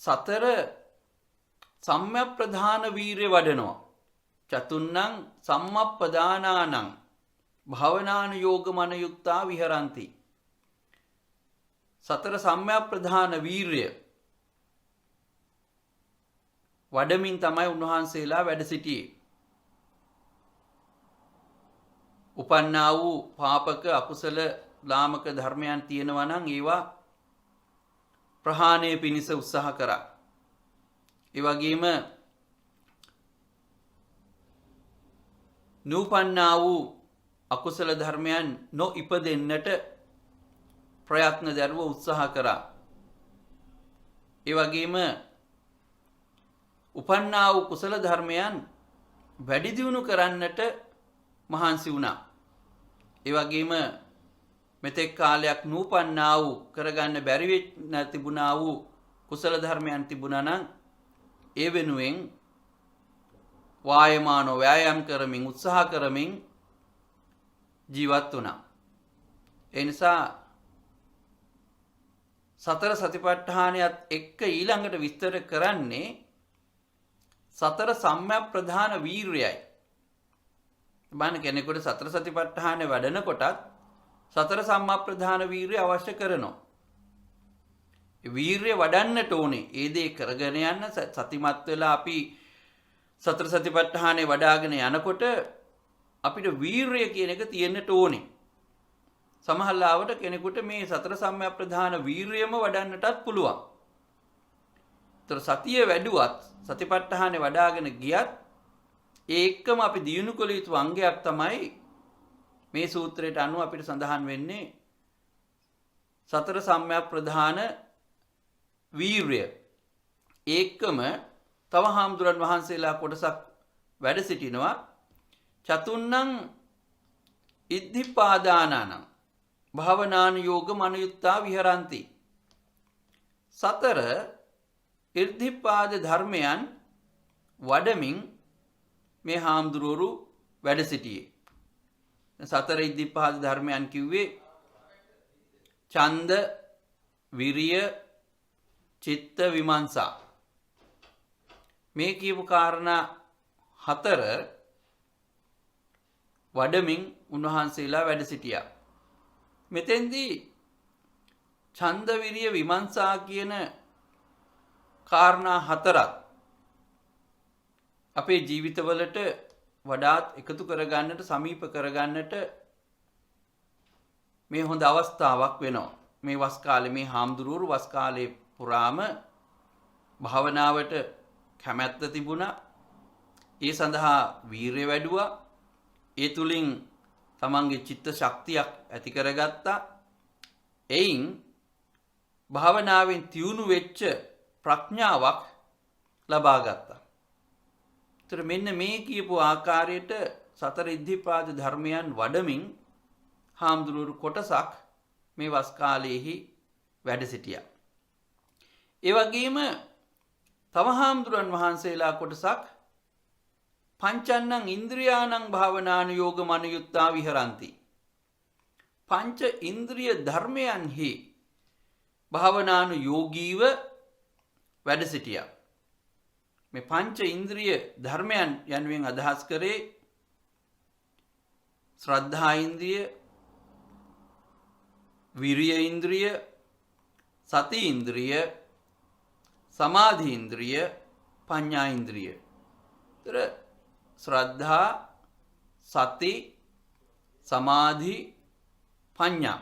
සතර සම්‍යක්ප්‍රධාන වීර්ය වඩනවා. චතුන්නං සම්මප්පදානානං භාවනානුයෝග මනයුක්තා විහරಂತಿ. සතර සම්‍යක්ප්‍රධාන වීර්ය වඩමින් තමයි උන්වහන්සේලා වැඩ සිටියේ. උපන්නා වූ පාපක අකුසල ලාමක ධර්මයන් තියෙනවා නම් ඒවා ප්‍රහාණය පිණිස උත්සාහ කරා. ඒ වගේම නූපන්නා වූ අකුසල ධර්මයන් නොඉපදෙන්නට ප්‍රයත්න දරුව උත්සාහ කරා. ඒ වගේම උපන්නා වූ කුසල ධර්මයන් වැඩි දියුණු කරන්නට මහන්සි වුණා. ඒ වගේම මෙතෙක් කාලයක් නූපන්නා වූ කරගන්න බැරි තිබුණා වූ කුසල ධර්මයන් තිබුණා නම් ඒ වෙනුවෙන් වායමානෝ ව්‍යායාම් කරමින් උත්සාහ කරමින් ජීවත් වුණා. ඒ නිසා සතර සතිපට්ඨානයත් එක්ක ඊළඟට විස්තර කරන්නේ සතර සම්‍යක් ප්‍රධාන වීර්යයයි. බලන්න කෙනෙකුට සතර සතිපට්ඨාන වැඩනකොටත් සතර සම්‍යක් ප්‍රධාන වීර්යය අවශ්‍ය කරනවා. වීර්යය වඩන්නට ඕනේ. ඒ දේ කරගෙන යන්න සතිමත් වෙලා අපි සතර සතිපට්ඨානේ වඩාගෙන යනකොට අපිට වීර්යය කියන එක තියෙන්නට ඕනේ. සමහර ලාවට කෙනෙකුට මේ සතර සම්‍යක් ප්‍රධාන වීර්යයම වඩන්නටත් පුළුවන්. ඒතර සතිය වැඩුවත් සතිපට්ඨානේ වඩාගෙන ගියත් ඒ එක්කම අපි දියුණු කළ යුතු අංගයක් තමයි මේ සූත්‍රයට අනුව අපිට සඳහන් වෙන්නේ සතර සම්‍යක් ප්‍රධාන වීර්යය. ඒකම තව හාමුදුරන් වහන්සේලා කොටසක් වැඩ සිටිනවා. චතුන්නං ඉද්ධිපාදානානං භාවනානුයෝග මනුයුත්තා විහරಂತಿ. සතර ඉද්ධිපාද ධර්මයන් වඩමින් මේ හාමුදුරුවරු වැඩ සිටියේ. සතර ඉද්ධිපාද ධර්මයන් කිව්වේ ඡන්ද, විරිය, චිත්ත, විමර්ශා. මේ කියපු කාරණා හතර වඩමින් උන්වහන්සේලා වැඩ සිටියා. මෙතෙන්දී ඡන්ද, විරිය, විමර්ශා කියන කාරණා හතරක් අපේ ජීවිතවලට වඩාත් එකතු කරගන්නට, සමීප කරගන්නට මේ හොඳ අවස්ථාවක් වෙනවා. මේ වස් කාලේ මේ හාමුදුරුවෝ වස් කාලේ පුරාම භාවනාවට කැමැත්ත තිබුණා. ඒ සඳහා වීරිය වැඩුවා. ඒ තුලින් තමන්ගේ චිත්ත ශක්තියක් ඇති කරගත්තා. එයින් භාවනාවෙන් තියුණු වෙච්ච ප්‍රඥාවක් ලබා ගත්තා. ඒතර මෙන්න මේ කියපු ආකාරයට සතර ඉද්ධිපාද ධර්මයන් වඩමින් හාමුදුරුවෝ කොටසක් මේ වස් කාලයේහි වැඩ සිටියා. ඒ වගේම තව හාමුදුරන් වහන්සේලා කොටසක් පංචන්නං ඉන්ද්‍රියාණං භාවනානුයෝග මනුයුත්තා විහරಂತಿ. පංච ඉන්ද්‍රිය ධර්මයන්හි භාවනානුයෝගීව වැඩ සිටියා. මේ පංච ඉන්ද්‍රිය ධර්මයන් යනුවෙන් අදහස් කරේ ශ්‍රද්ධා ඉන්ද්‍රිය, විරිය ඉන්ද්‍රිය, සති ඉන්ද්‍රිය, සමාධි ඉන්ද්‍රිය, පඤ්ඤා ඉන්ද්‍රිය. ඒතර ශ්‍රද්ධා, සති, සමාධි, පඤ්ඤා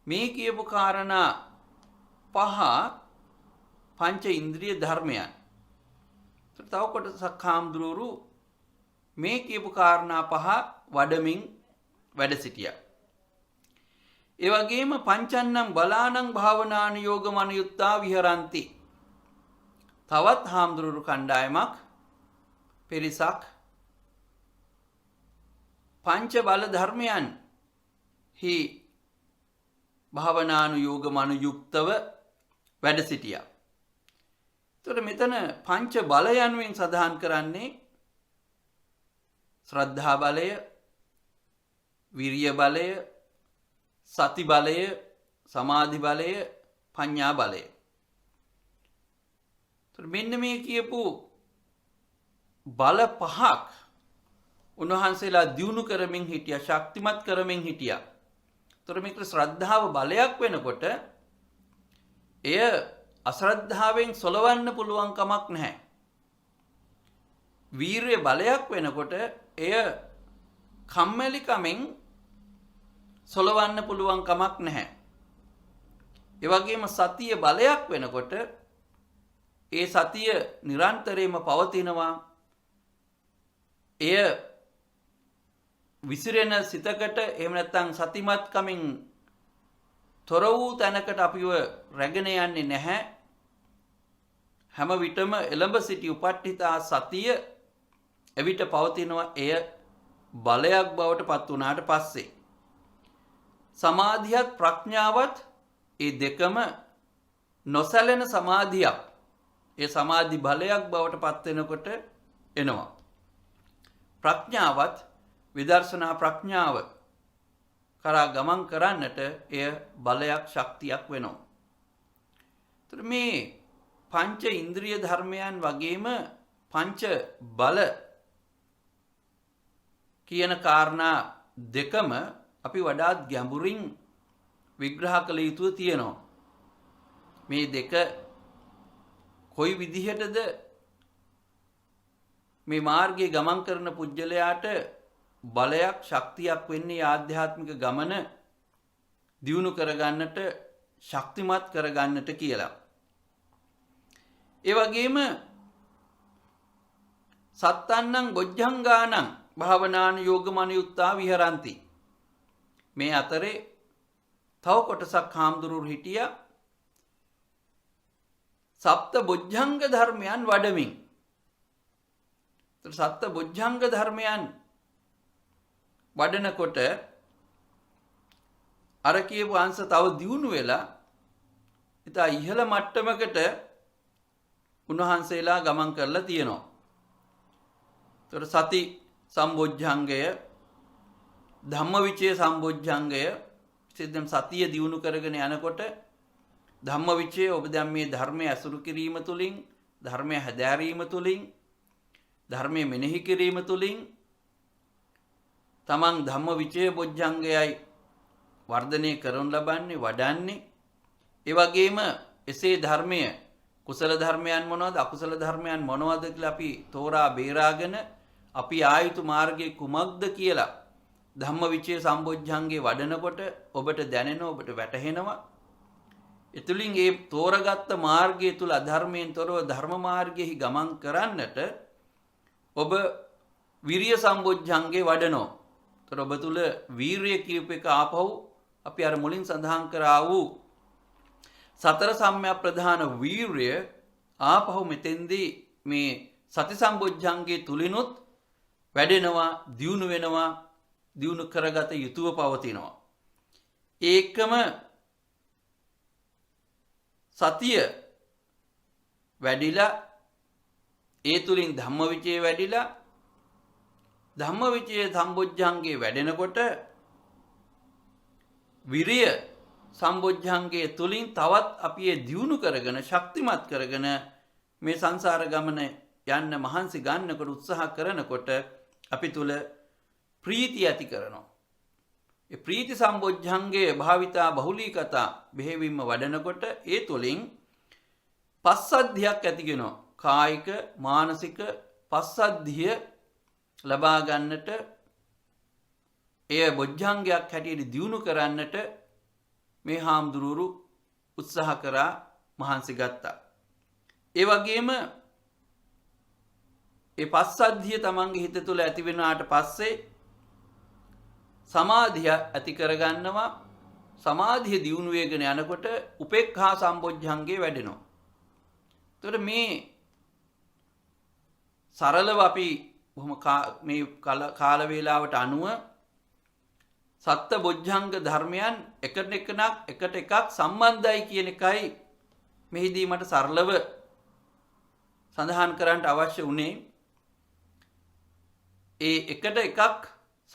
මේ කියපු කාරණා පහ පංච ඉන්ද්‍රිය ධර්මයන්. තව කොටසක් හාමුදුරුවරු මේ කියපු කාරණා පහ වඩමින් වැඩ සිටියා. ඒ වගේම පංචන්නම් බලානං භාවනානුයෝග මනුයුත්තා විහරಂತಿ. තවත් හාමුදුරුවරු කණ්ඩායමක් පිරිසක් පංච බල ධර්මයන් හි භාවනානුයෝග මනුයුක්තව වැඩ සිටියා. එතකොට මෙතන පංච බල යනුවෙන් සඳහන් කරන්නේ ශ්‍රද්ධා බලය, විරිය බලය, සති බලය, සමාධි බලය, පඤ්ඤා බලය. එතකොට මෙන්න මේ කියපු බල පහක් උන්වහන්සේලා දියුණු කරමින් හිටියා, ශක්තිමත් කරමින් හිටියා. එතකොට මේක ශ්‍රද්ධාව බලයක් වෙනකොට එය අශ්‍රද්ධාවෙන් සොලවන්න පුළුවන් කමක් නැහැ. වීරිය බලයක් වෙනකොට එය කම්මැලිකමෙන් සොලවන්න පුළුවන් කමක් නැහැ. ඒ වගේම සතිය බලයක් වෙනකොට ඒ සතිය නිරන්තරයෙන්ම පවතිනවා. එය විසිරෙන සිතකට එහෙම නැත්නම් සතිමත්කමින් තොර වූ තැනකට අපිව රැගෙන යන්නේ නැහැ. හැම විටම එළඹ සිටි උපට්ඨිතා සතිය එවිට පවතිනවා. එය බලයක් බවට පත් වුණාට පස්සේ සමාධියත් ප්‍රඥාවත් ඒ දෙකම නොසැලෙන සමාධියක්. ඒ සමාධි බලයක් බවට පත් වෙනකොට එනවා. ප්‍රඥාවත් විදර්ශනා ප්‍රඥාව කරා ගමන් කරන්නට එය බලයක් ශක්තියක් වෙනවා. ඒතර මේ පංච ඉන්ද්‍රිය ධර්මයන් වගේම පංච බල කියන කාරණා දෙකම අපි වඩාත් ගැඹුරින් විග්‍රහ කළ යුතුව තියෙනවා. මේ දෙක කොයි විදිහටද මේ මාර්ගයේ ගමන් කරන පුජ්‍යලයාට බලයක් ශක්තියක් වෙන්නේ ආධ්‍යාත්මික ගමන දියුණු කරගන්නට ශක්තිමත් කරගන්නට කියලා. ඒ වගේම සත්තන්නං බොජ්ජංගානං භාවනාන යෝගමනියුත්තා විහරಂತಿ. මේ අතරේ තව කොටසක් හාමුදුරුවෝ හිටියා සප්ත බොජ්ජංග ධර්මයන් වඩමින්. සප්ත බොජ්ජංග ධර්මයන් වඩනකොට අර කියපු අංශ තව දියුණු වෙලා ඉතා ඉහළ මට්ටමකට උන්වහන්සේලා ගමන් කරලා තියෙනවා. ඒතර සති සම්බොජ්ජංගය, ධම්මවිචය සම්බොජ්ජංගය සිද්දම් සතිය දියුණු කරගෙන යනකොට ධම්මවිචය ඔබ දැන් මේ ධර්මයේ අසුරු කිරීම තුළින්, ධර්මයේ හැදෑරීම තුළින්, ධර්මයේ මෙනෙහි කිරීම තුළින් තමන් ධම්මවිචය බොජ්ජංගයයි වර්ධනය කරනු ලබන්නේ, වඩන්නේ. ඒ වගේම එසේ ධර්මය කුසල ධර්මයන් මොනවද, අකුසල ධර්මයන් මොනවද කියලා අපි තෝරා බේරාගෙන අපි ආයුතු මාර්ගයේ කුමක්ද කියලා ධම්මවිචය සම්බොජ්ජංගේ වඩනකොට ඔබට දැනෙනවා, ඔබට වැටහෙනවා. එතුලින් ඒ තෝරගත්ත මාර්ගය තුල අධර්මයෙන් තොරව ධර්ම මාර්ගයේ ගමන් කරන්නට ඔබ විරිය සම්බොජ්ජංගේ වඩනවා. ඒතර ඔබ තුල වීරිය කියූප එක ආපහු අපි අර මුලින් සඳහන් කරා වූ සතර සම්‍යක් ප්‍රධාන වීරිය ආපහු මෙතෙන්දී මේ සති සම්බොජ්ජංගේ තුලිනුත් වැඩෙනවා, දියුණු වෙනවා, දියුණු කරගත යුතුව පවතිනවා. ඒකම සතිය වැඩිලා ඒ තුලින් ධම්මවිචය වැඩිලා ධම්මවිචය සම්බොජ්ජංගේ වැඩෙනකොට විරිය සම්බොජ්ජංගේ තුලින් තවත් අපි ඒ දියුණු කරගෙන ශක්තිමත් කරගෙන මේ සංසාර ගමන යන්න මහන්සි ගන්නකොට උත්සාහ කරනකොට අපි තුල ප්‍රීතිය ඇති කරනවා. ඒ ප්‍රීති සම්බොජ්ජංගේ භාවිතා බහුලීකතා බෙහෙවින්ම වඩනකොට ඒ තුලින් පස්සද්ධියක් ඇතිගෙනවා. කායික මානසික පස්සද්ධිය ලබා ගන්නට එය බොජ්ජංගයක් හැටියට දියුණු කරන්නට මේ හාමුදුරුවරු උත්සාහ කරා, මහන්සි ගත්තා. ඒ වගේම ඒ පස්සද්ධිය තමන්ගේ හිත තුළ ඇති වෙනාට පස්සේ සමාධිය ඇති කරගන්නවා. සමාධිය දියුණු වෙගෙන යනකොට උපේක්ඛා සම්බොජ්ජංගේ වැඩෙනවා. එතකොට මේ සරලව අපි බොහොම මේ කාල වේලාවට අනුව සත්ත බොජ්ජංග ධර්මයන් එකට එකක් සම්බන්ධයි කියන එකයි මෙහිදී මට සරලව සඳහන් කරන්න අවශ්‍ය වුණේ. ඒ එකට එකක්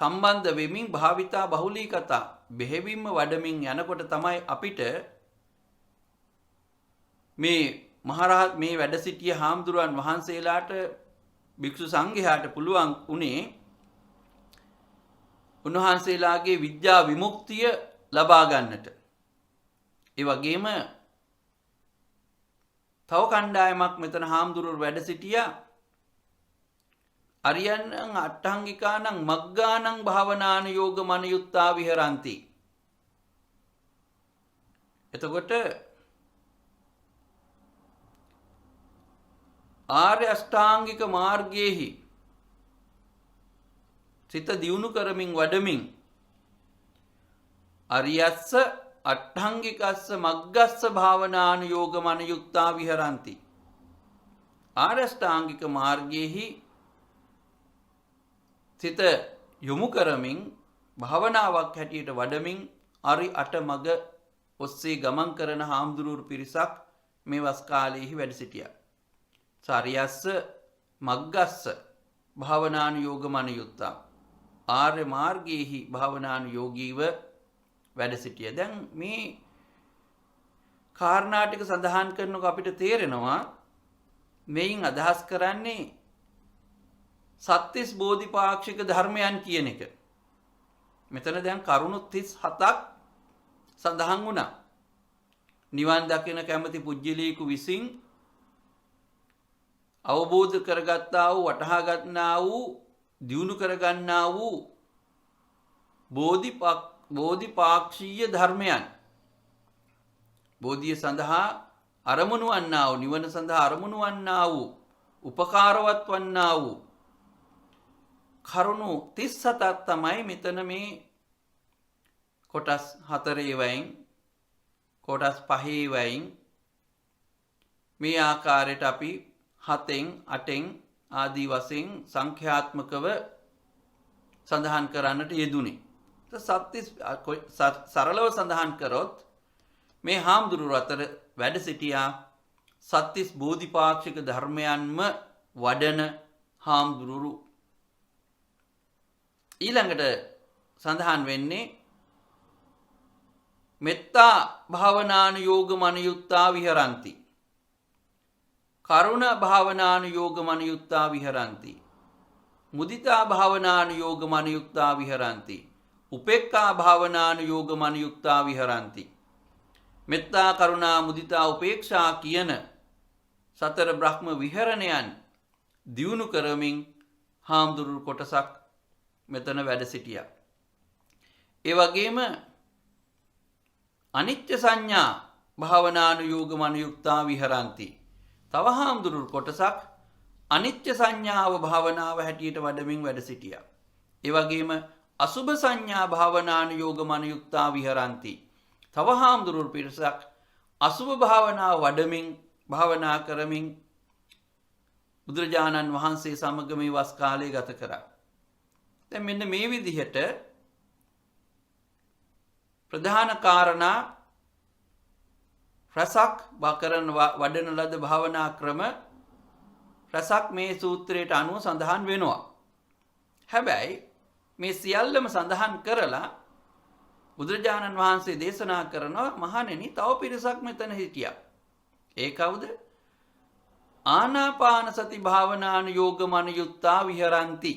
සම්බන්ධ වෙමින් භාවිතා බහුලීකතා බෙහෙවින්ම වඩමින් යනකොට තමයි අපිට මේ මහරහත් මේ වැඩ සිටිය හාමුදුරුවන් වහන්සේලාට, භික්ෂු සංඝයාට පුළුවන් උනේ උන්වහන්සේලාගේ විද්‍යා විමුක්තිය ලබා ගන්නට. ඒ වගේම තව කණ්ඩායමක් මෙතන හාමුදුරුවෝ වැඩ සිටියා අරියන්නං අට්ඨංගිකානං මග්ගානං භාවනාන යෝගමනියුත්තා විහරಂತಿ. එතකොට ආර්ය අෂ්ටාංගික මාර්ගයේහි සිත දියුණු කරමින් වඩමින් අරියස්ස අට්ඨංගිකස්ස මග්ගස්ස භාවනානුයෝගමනුයුක්තා විහරಂತಿ. ආර්ය අෂ්ටාංගික මාර්ගයේහි සිත යොමු කරමින් භාවනාවක් හැටියට වඩමින් අරි අටමග ඔස්සේ ගමන් කරන හාමුදුරුවෝ පිරිසක් මේ වස් කාලයේහි වැඩ සිටියා. සාරියස්ස මග්ගස්ස භාවනානුයෝගමනුයුක්තා ආර්ය මාර්ගයේහි භාවනානුයෝගීව වැඩ සිටිය. දැන් මේ කාරණා ටික සඳහන් කරනකොට අපිට තේරෙනවා මේන් අදහස් කරන්නේ සත්‍තිස් බෝධිපාක්ෂික ධර්මයන් කියන එක. මෙතන දැන් කරුණු 37ක් සඳහන් වුණා. නිවන් දකින කැමති පුජ්‍යලීකු විසින් අවබෝධ කරගත්තා වූ වටහා ගන්නා වූ දියුණු කරගන්නා වූ බෝධිපාක්ෂීය ධර්මයන් බෝධිය සඳහා අරමුණු වන්නා වූ නිවන සඳහා අරමුණු වන්නා වූ උපකාරවත් වන්නා වූ කරුණු 37ක් තමයි මෙතන මේ කොටස් 4 වයින් කොටස් 5 වයින් මේ ආකාරයට අපි 7න් 8න් ආදී වශයෙන් සංඛ්‍යාත්මකව සඳහන් කරන්නට යෙදුනේ. සරලව සඳහන් කරොත් මේ හාමුදුරුවෝ අතර වැඩ සිටියා සත්‍තිස් බෝධිපාක්ෂික ධර්මයන්ම වඩන හාමුදුරුවෝ. ඊළඟට සඳහන් වෙන්නේ මෙත්තා භාවනානුයෝගමනුයුක්තා විහරಂತಿ. කරුණ භාවනානුයෝගමනුයුක්තා විහරಂತಿ. මුදිතා භාවනානුයෝගමනුයුක්තා විහරಂತಿ. උපේක්ඛා භාවනානුයෝගමනුයුක්තා විහරಂತಿ. මෙත්තා කරුණා මුදිතා උපේක්ෂා කියන සතර බ්‍රහ්ම විහරණයන් දියුණු කරමින් හාමුදුරුවෝ කොටසක් මෙතන වැඩ සිටියා. ඒ වගේම අනිත්‍ය සංඥා භාවනානුයෝගමනුයුක්තා විහරಂತಿ. තව හාමුදුරුවෝ කොටසක් අනිත්‍ය සංඥාව භාවනාව හැටියට වඩමින් වැඩ සිටියා. ඒ වගේම අසුභ සංඥා භාවනානුයෝගමනුයුක්තා විහරಂತಿ. තව හාමුදුරුවෝ පිරිසක් අසුභ භාවනාව වඩමින් භාවනා කරමින් බුදුරජාණන් වහන්සේ සමග මේ වස් කාලය ගත කරා. දැන් මෙන්න මේ විදිහට ප්‍රධාන කාරණා රසක් වකරන වඩන ලද භාවනා ක්‍රම රසක් මේ සූත්‍රයට අනුව සඳහන් වෙනවා. හැබැයි මේ සියල්ලම සඳහන් කරලා බුදුරජාණන් වහන්සේ දේශනා කරනවා මහණෙනි තව පිරිසක් මෙතන හිටියා. ඒ කවුද? ආනාපාන සති භාවනානුයෝගමනුයුක්තා විහරಂತಿ.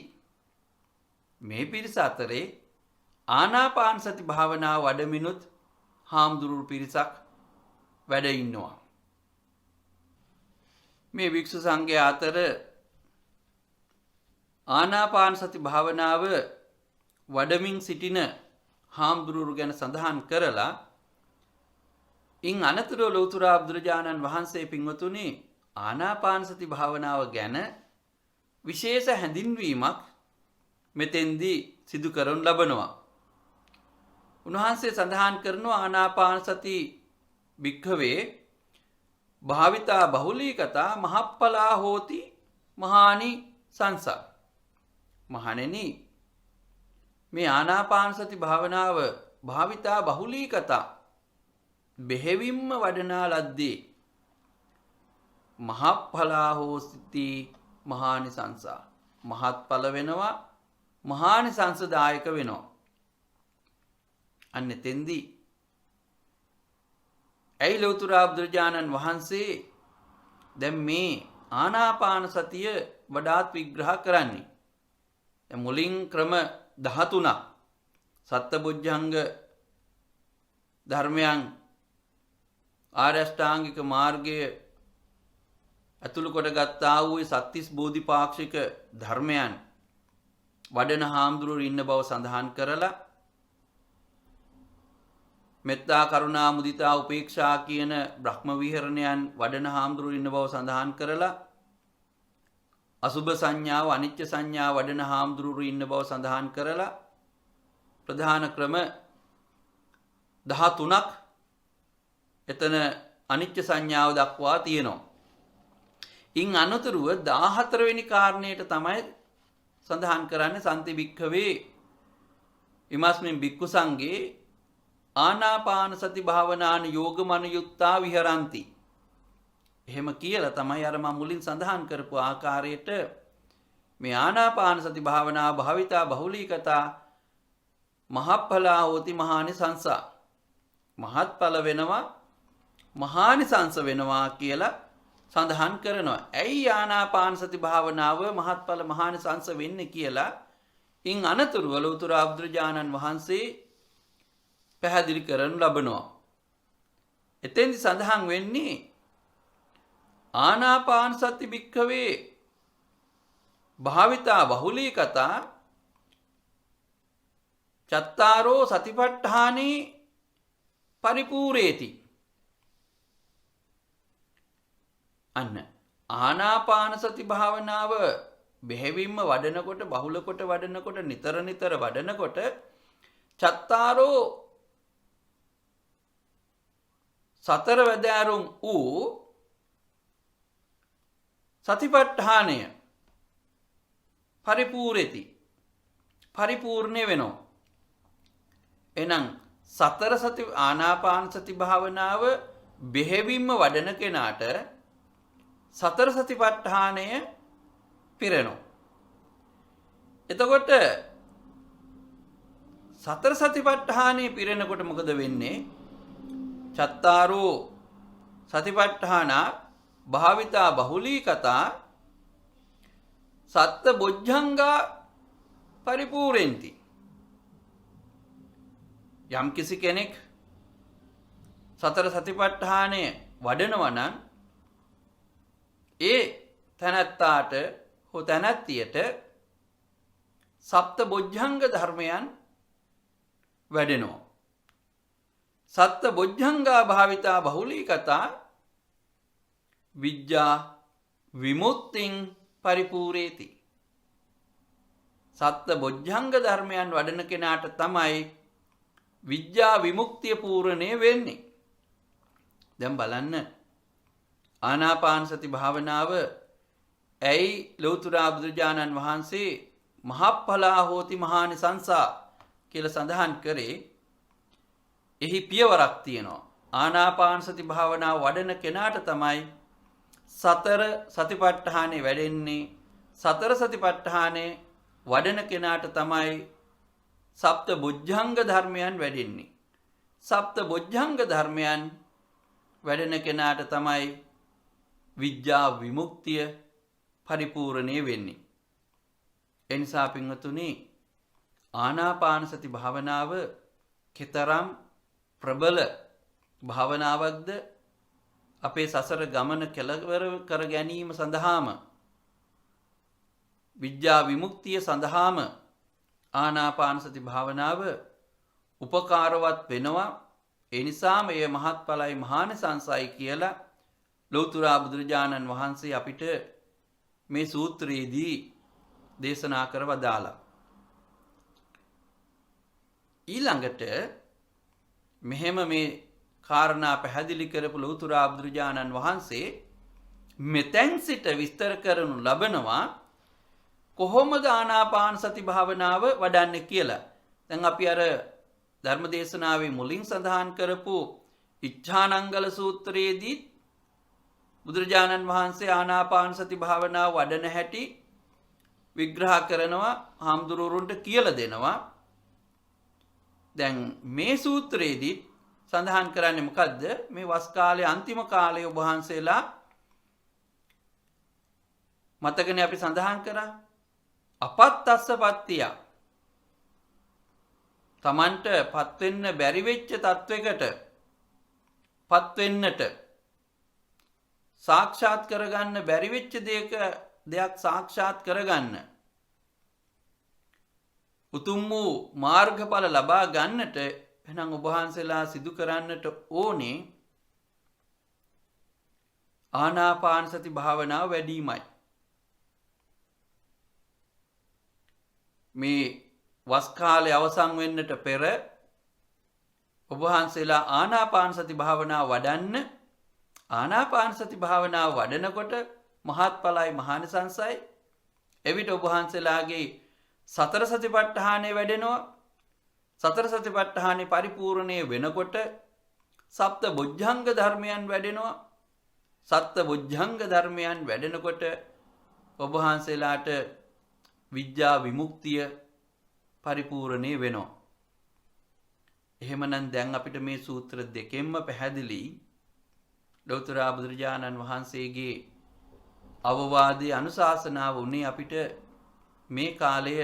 මේ පිරිස අතරේ ආනාපාන සති භාවනාව වඩමිනුත් හාමුදුරුවෝ පිරිසක් වැඩ ඉන්නවා. මේ වික්ෂු සංඝයා අතර ආනාපාන සති භාවනාව වඩමින් සිටින හාමුදුරුවෝ ගැන සඳහන් කරලා ඉන් අනතුරුව ලෞතර බුදුරජාණන් වහන්සේ පින්වතුනි ආනාපාන සති භාවනාව ගැන විශේෂ හැඳින්වීමක් මෙතෙන්දී සිදු කරනු ලබනවා. උන්වහන්සේ සඳහන් කරනවා ආනාපාන සති භික්ඛවේ භාවිතා බහුලීකතා මහප්පලා හෝති මහානි සංසා. මහණෙනි මේ ආනාපාන සති භාවනාව භාවිතා බහුලීකතා බෙහෙවින්ම වඩනා ලද්දේ මහප්පලා හෝති මහානි සංසා. මහත්ඵල වෙනවා මහානි සංසදායක වෙනවා. අන්න එතෙන්දී ඇයි ලෞතර බුදුරජාණන් වහන්සේ දැන් මේ ආනාපාන සතිය වඩාත් විග්‍රහ කරන්නේ? දැන් මුලින් ක්‍රම 13ක් සත්බුද්ධංග ධර්මයන් ආර්ය අෂ්ටාංගික මාර්ගය අතුළු කොට ගත්තා වූ සත්‍තිස් බෝධිපාක්ෂික ධර්මයන් වඩන හාමුදුරුවෝ ඉන්න බව සඳහන් කරලා මෙත්තා කරුණා මුදිතා උපේක්ෂා කියන බ්‍රහ්ම විහරණයන් වඩන හාමුදුරුවෝ ඉන්න බව සඳහන් කරලා අසුභ සංඥාව අනිත්‍ය සංඥාව වඩන හාමුදුරුවෝ ඉන්න බව සඳහන් කරලා ප්‍රධාන ක්‍රම 13ක් එතන අනිත්‍ය සංඥාව දක්වා තියෙනවා. ඉන් අනතුරුව 14 වෙනි කාරණයට තමයි සඳහන් කරන්නේ සම්ති භික්ඛවේ ඉමස්මින් භික්ඛු සංඝේ ආනාපාන සති භාවනාන යෝගමනුයුක්තා විහරಂತಿ. එහෙම කියලා තමයි අර මම මුලින් සඳහන් කරපු ආකාරයට මේ ආනාපාන සති භාවනාව භාවිතා බහුලීකතා මහඵලා හෝති මහානිසංසා. මහත්ඵල වෙනවා මහානිසංස වෙනවා කියලා සඳහන් කරනවා. ඇයි ආනාපාන සති භාවනාව මහත්ඵල මහානිසංස වෙන්නේ කියලා ඉන් අනතුරුව ලෞතර බුදුරජාණන් වහන්සේ පැහැදිලි කරනු ලබනවා. එතෙන්දි සඳහන් වෙන්නේ ආනාපාන සති භික්ඛවේ භාවිතා බහුලී කතා චත්තාරෝ සතිපට්ඨානේ පරිපූර්ණේති. අන්න ආනාපාන සති භාවනාව බෙහෙවින්ම වඩනකොට බහුල කොට වඩනකොට නිතර නිතර වඩනකොට චත්තාරෝ සතර වැදෑරුම් වූ සතිපට්ඨානය පරිපූර්ණේති පරිපූර්ණ වෙනවා. එහෙනම් සතර සති ආනාපාන සති භාවනාව බෙහෙවින්ම වඩන කෙනාට සතර සතිපට්ඨානය පිරෙනවා. එතකොට සතර සතිපට්ඨානය පිරෙනකොට මොකද වෙන්නේ? චත්තාරෝ සතිපට්ඨානා භාවිතා බහුලී කතා සත්ත බොජ්ජංගා පරිපූර්ණෙන්ති. යම් කිසි කෙනෙක් සතර සතිපට්ඨානය වඩනවා නම් ඒ තැනැත්තාට හෝ තැනැත්තියට සප්ත බොජ්ජංග ධර්මයන් වැඩෙනවා. සත්ත බොජ්ජංගා භාවිතා බහුලී කතා විද්‍යා විමුක්තිං පරිපූර්ණේති. සත්ත බොජ්ජංග ධර්මයන් වඩන කෙනාට තමයි විද්‍යා විමුක්තිය පූර්ණේ වෙන්නේ. දැන් බලන්න ආනාපාන සති භාවනාව ඇයි ලෞතර බුදුරජාණන් වහන්සේ මහඵලා හෝති මහානිසංසා කියලා සඳහන් කරේ? එහි පියවරක් තියෙනවා. ආනාපාන සති භාවනාව වඩන කෙනාට තමයි සතර සතිපට්ඨානෙ වැඩෙන්නේ. සතර සතිපට්ඨානෙ වඩන කෙනාට තමයි සප්ත බොජ්ජංග ධර්මයන් වැඩෙන්නේ. සප්ත බොජ්ජංග ධර්මයන් වැඩෙන කෙනාට තමයි විද්‍යා විමුක්තිය පරිපූර්ණේ වෙන්නේ. එනිසා පින්වතුනි ආනාපාන සති භාවනාව කෙතරම් ප්‍රබල භාවනාවක්ද අපේ සසර ගමන කෙලවර කර ගැනීම සඳහාම විද්‍යා විමුක්තිය සඳහාම ආනාපාන සති භාවනාව උපකාරවත් වෙනවා. ඒ නිසාම එය මහත්ඵලයි මහානිසංසයි කියලා ලෞතර බුදුරජාණන් වහන්සේ අපිට මේ සූත්‍රයේදී දේශනා කර වදාලා. ඊළඟට මෙහෙම මේ කාරණා පැහැදිලි කරපු ලෞතර බුදුරජාණන් වහන්සේ මෙතෙන් සිට විස්තර කරනු ලබනවා කොහොමද ආනාපාන සති භාවනාව වඩන්නේ කියලා. දැන් අපි අර ධර්මදේශනාවේ මුලින් සඳහන් කරපු ඉච්ඡානංගල සූත්‍රයේදී බුදුරජාණන් වහන්සේ ආනාපාන සති භාවනාව වඩන හැටි විග්‍රහ කරනවා, හාමුදුරුවරුන්ට කියලා දෙනවා. දැන් මේ සූත්‍රයේදී සඳහන් කරන්නේ මොකද්ද? මේ වස් කාලයේ අන්තිම කාලයේ ඔබ වහන්සේලා මතකනේ අපි සඳහන් කරා අපත්තස්ස පත්තිය. තමන්ට පත් වෙන්න බැරි වෙච්ච තත්වයකට පත් වෙන්නට සාක්ෂාත් කරගන්න බැරි වෙච්ච දෙයක් සාක්ෂාත් කරගන්න උතුම් වූ මාර්ගඵල ලබා ගන්නට එහෙනම් ඔබ වහන්සේලා සිදු කරන්නට ඕනේ ආනාපාන සති භාවනාව වැඩිමයි. මේ වස් කාලේ අවසන් වෙන්නට පෙර ඔබ වහන්සේලා ආනාපාන සති භාවනාව වඩන්න. ආනාපාන සති භාවනාව වඩනකොට මහත්ඵලයි මහානිසංසයි. එවිට ඔබ වහන්සේලාගේ සතර සතිපට්ඨානය වැඩෙනවා. සතර සතිපට්ඨානෙ පරිපූර්ණය වෙනකොට සප්ත බොජ්ජංග ධර්මයන් වැඩෙනවා. සප්ත බොජ්ජංග ධර්මයන් වැඩෙනකොට ඔබ වහන්සේලාට විද්‍යා විමුක්තිය පරිපූර්ණේ වෙනවා. එහෙමනම් දැන් අපිට මේ සූත්‍ර දෙකෙන්ම පැහැදිලි ලෞතර බුදුරජාණන් වහන්සේගේ අවවාදයේ අනුශාසනාව උනේ අපිට මේ කාලය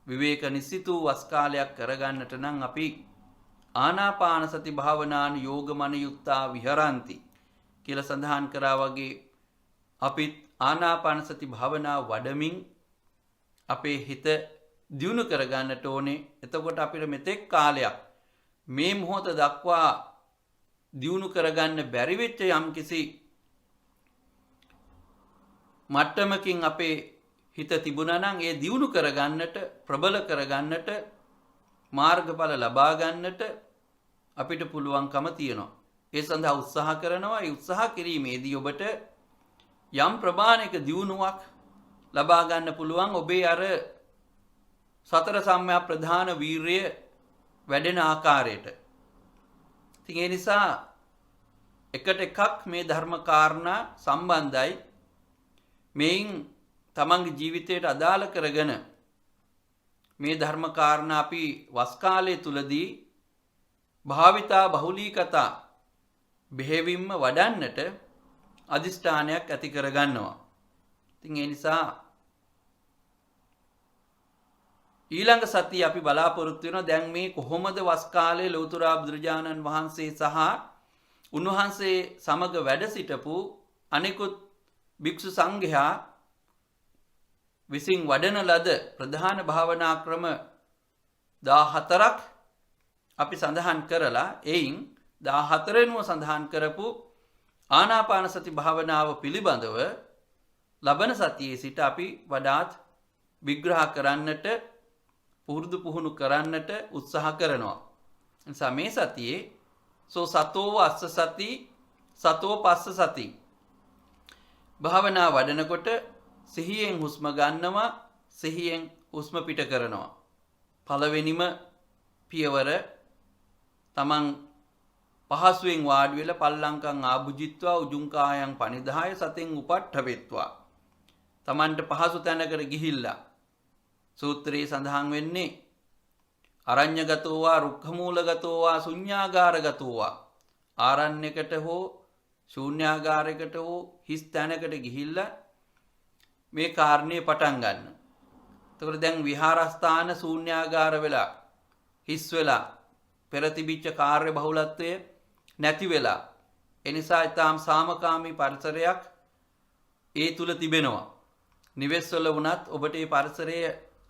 විවේක නිසිතු වස් කාලයක් කරගන්නට නම් අපි ආනාපාන සති භාවනාන යෝගමනයුත්තා විහරಂತಿ කියලා සඳහන් කරා වගේ අපිත් ආනාපාන සති භාවනාව වඩමින් අපේ හිත දියුණු කරගන්නට ඕනේ. එතකොට අපිට මෙතෙක් කාලයක් මේ මොහොත දක්වා දියුණු කරගන්න බැරි වෙච්ච යම්කිසි මට්ටමකින් අපේ හිත තිබුණා නම් ඒ දියුණු කරගන්නට, ප්‍රබල කරගන්නට, මාර්ගඵල ලබා ගන්නට අපිට පුළුවන්කම තියෙනවා. ඒ සඳහා උත්සාහ කරනවා. ඒ උත්සාහ කිරීමේදී ඔබට යම් ප්‍රමාණයක දියුණුවක් ලබා ගන්න පුළුවන්. ඔබේ අර සතර සම්‍යක් ප්‍රධාන වීර්යය වැඩෙන ආකාරයට. ඉතින් ඒ නිසා එකට එකක් මේ ධර්ම කාරණා සම්බන්ධයි. මේන් තමන්ගේ ජීවිතයට අදාළ කරගෙන මේ ධර්ම කාරණා අපි වස් කාලය තුලදී භාවිතා බහුලීකතා බෙහෙවින්ම වඩන්නට අදිෂ්ඨානයක් ඇති කරගන්නවා. ඉතින් ඒ නිසා ඊළඟ සතිය අපි බලාපොරොත්තු වෙනවා දැන් මේ කොහොමද වස් කාලයේ ලෞතර බුදුරජාණන් වහන්සේ සහ උන්වහන්සේ සමග වැඩ සිටපු අනිකුත් භික්ෂු සංඝයා විසින් වඩන ලද ප්‍රධාන භාවනා ක්‍රම 14ක් අපි සඳහන් කරලා එයින් 14 වෙනුව සඳහන් කරපු ආනාපාන සති භාවනාව පිළිබඳව ලබන සතියේ සිට අපි වඩාත් විග්‍රහ කරන්නට පුරුදු පුහුණු කරන්නට උත්සාහ කරනවා. නිසා මේ සතියේ සතෝ අස්ස සති සතෝ පස්ස සති භාවනා වඩනකොට සිහියෙන් හුස්ම ගන්නවා, සිහියෙන් හුස්ම පිට කරනවා. පළවෙනිම පියවර තමන් පහසුවෙන් වාඩි වෙලා පල්ලංකම් ආභුජිත්වා උජුං කායං පනිදාය සතෙන් උපට්ඨවෙත්වා. තමන්ට පහසු තැනකට ගිහිල්ලා සූත්‍රයේ සඳහන් වෙන්නේ අරඤ්‍යගතෝවා රුක්ඛමූලගතෝවා ශුඤ්ඤාගාරගතෝවා. ආරණ්‍යකට හෝ ශූන්‍යාගාරයකට හෝ හිස් තැනකට ගිහිල්ලා මේ කාරණේ පටන් ගන්න. එතකොට දැන් විහාරස්ථාන ශූන්‍යාගාර වෙලා හිස් වෙලා පෙර තිබිච්ච කාර්ය බහුලත්වය නැති වෙලා එනිසා ඊටාම් සාමකාමී පරිසරයක් ඒ තුල තිබෙනවා. නිවෙස් වල වුණත් ඔබට මේ පරිසරය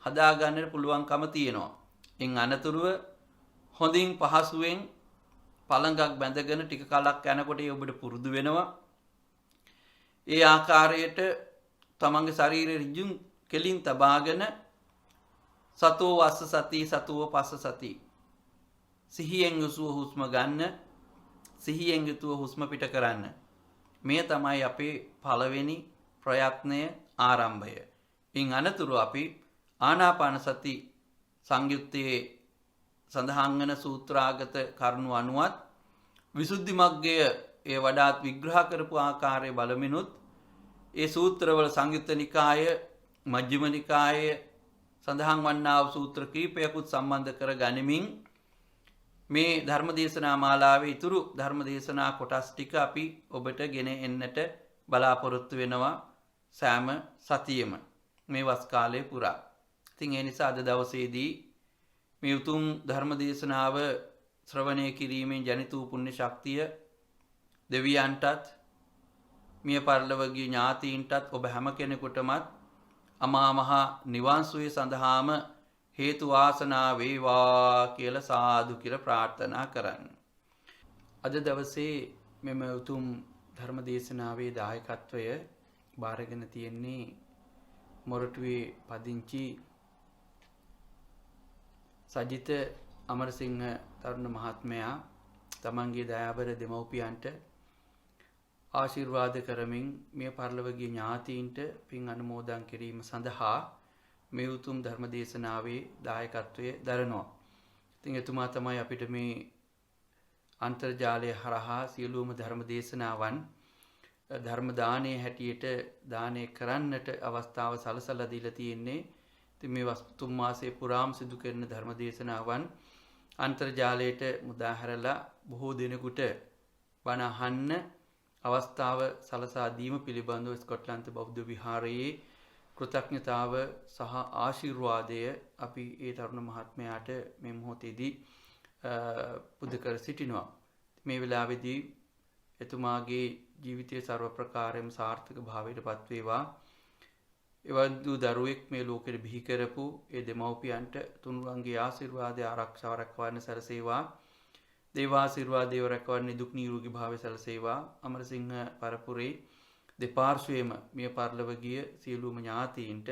හදා ගන්නට පුළුවන්කම තියෙනවා. ඉන් අනතුරුව හොඳින් පහසුවෙන් පළඟක් බැඳගෙන ටික කලක් යනකොට ඔබට පුරුදු වෙනවා. ඒ ආකාරයට තමන්ගේ ශරීරය ඍජුන් කෙලින් තබාගෙන සතෝ වස්ස සති සතෝ පස්ස සති සිහියෙන් යුතුව හුස්ම ගන්න, සිහියෙන් යුතුව හුස්ම පිට කරන්න. මේ තමයි අපේ පළවෙනි ප්‍රයත්නය ආරම්භය. ඉන් අනතුරු අපි ආනාපාන සති සංයුත්තේ සඳහන් වන සූත්‍රාගත කරුණු අනුවත් විසුද්ධි මග්ගය ඒ වඩාත් විග්‍රහ කරපු ආකාරය බලමිනුත් ඒ සූත්‍රවල සංයුත්ත නිකාය, මජ්ක්‍ධිම නිකාය සඳහන් වන්නා වූ සූත්‍ර කීපයකුත් සම්බන්ධ කර ගනිමින් මේ ධර්මදේශනා මාලාවේ ඉතුරු ධර්මදේශනා කොටස් ටික අපි ඔබට ගෙන එන්නට බලාපොරොත්තු වෙනවා සෑම සතියෙම මේ වස් කාලය පුරා. ඉතින් ඒ නිසා අද දවසේදී මේ උතුම් ධර්මදේශනාව ශ්‍රවණය කිරීමෙන් ජනිත වූ පුණ්‍ය ශක්තිය දෙවියන්ටත් මිය පරලොවගේ ඥාතීන්ටත් ඔබ හැම කෙනෙකුටමත් අමා මහ නිවන් සුවය සඳහාම හේතු වාසනා වේවා කියලා සාදු කියලා ප්‍රාර්ථනා කරන්න. අද දවසේ මෙම උතුම් ධර්ම දේශනාවේ දායකත්වය බාරගෙන තියෙන්නේ මොරටුවේ පදිංචි සජිත අමරසිංහ තරුණ මහත්මයා තමන්ගේ දයාබර දෙමව්පියන්ට ආශිර්වාද කරමින් මේ පරලොවගිය ඥාතීන්ට පින් අනුමෝදන් කිරීම සඳහා මේ උතුම් ධර්ම දේශනාවේ දායකත්වය දරනවා. ඉතින් එතුමා තමයි අපිට මේ අන්තර්ජාලය හරහා සියලුම ධර්ම දේශනාවන් ධර්ම දානයේ හැටියට දානය කරන්නට අවස්ථාව සලසලා දීලා තියෙන්නේ. ඉතින් මේ තුන් මාසයේ පුරාම සිදු කරන ධර්ම දේශනාවන් අන්තර්ජාලයට මුදා හැරලා බොහෝ දිනෙකට බණ අහන්න අවස්ථාව සලසා දීම පිළිබඳව ස්කොට්ලන්ත බෞද්ධ විහාරයේ කෘතඥතාව සහ ආශිර්වාදය අපි ඒ තරුණ මහත්මයාට මේ මොහොතේදී පුද කර සිටිනවා. මේ වෙලාවේදී එතුමාගේ ජීවිතයේ ਸਰව ප්‍රකාරයෙන්ම සාර්ථක භාවයට පත් වේවා. එවන්දු දරුවෙක් මේ ලෝකෙට බිහි කරපු ඒ දෙමව්පියන්ට තුන්වන්ගේ ආශිර්වාදය ආරක්ෂාව රැකවන්න සැලසේවා. දේවාශිර්වාදය රැකවන්න දුක් නිරෝගී භාවය සැලසේවා. අමරසිංහ පරපුරේ දෙපාර්ශ්වයේම මිය පරලොව ගිය සියලුම ඥාතීන්ට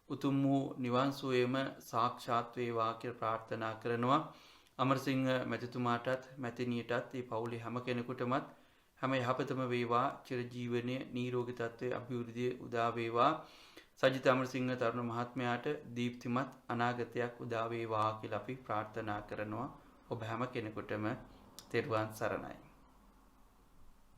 උතුම් වූ නිවන් සුවයම සාක්ෂාත් වේවා කියලා ප්‍රාර්ථනා කරනවා. අමරසිංහ මැතිතුමාටත් මැතිණියටත් මේ පවුලේ හැම කෙනෙකුටමත් හැම යහපතම වේවා. චිරජීවනයේ නිරෝගී තත්ත්වයේ අභිවෘද්ධිය උදා වේවා. සජිත අමරසිංහ තරුණ මහත්මයාට දීප්තිමත් අනාගතයක් උදා වේවා කියලා අපි ප්‍රාර්ථනා කරනවා. ඔබ හැම කෙනෙකුටම තෙරුවන් සරණයි.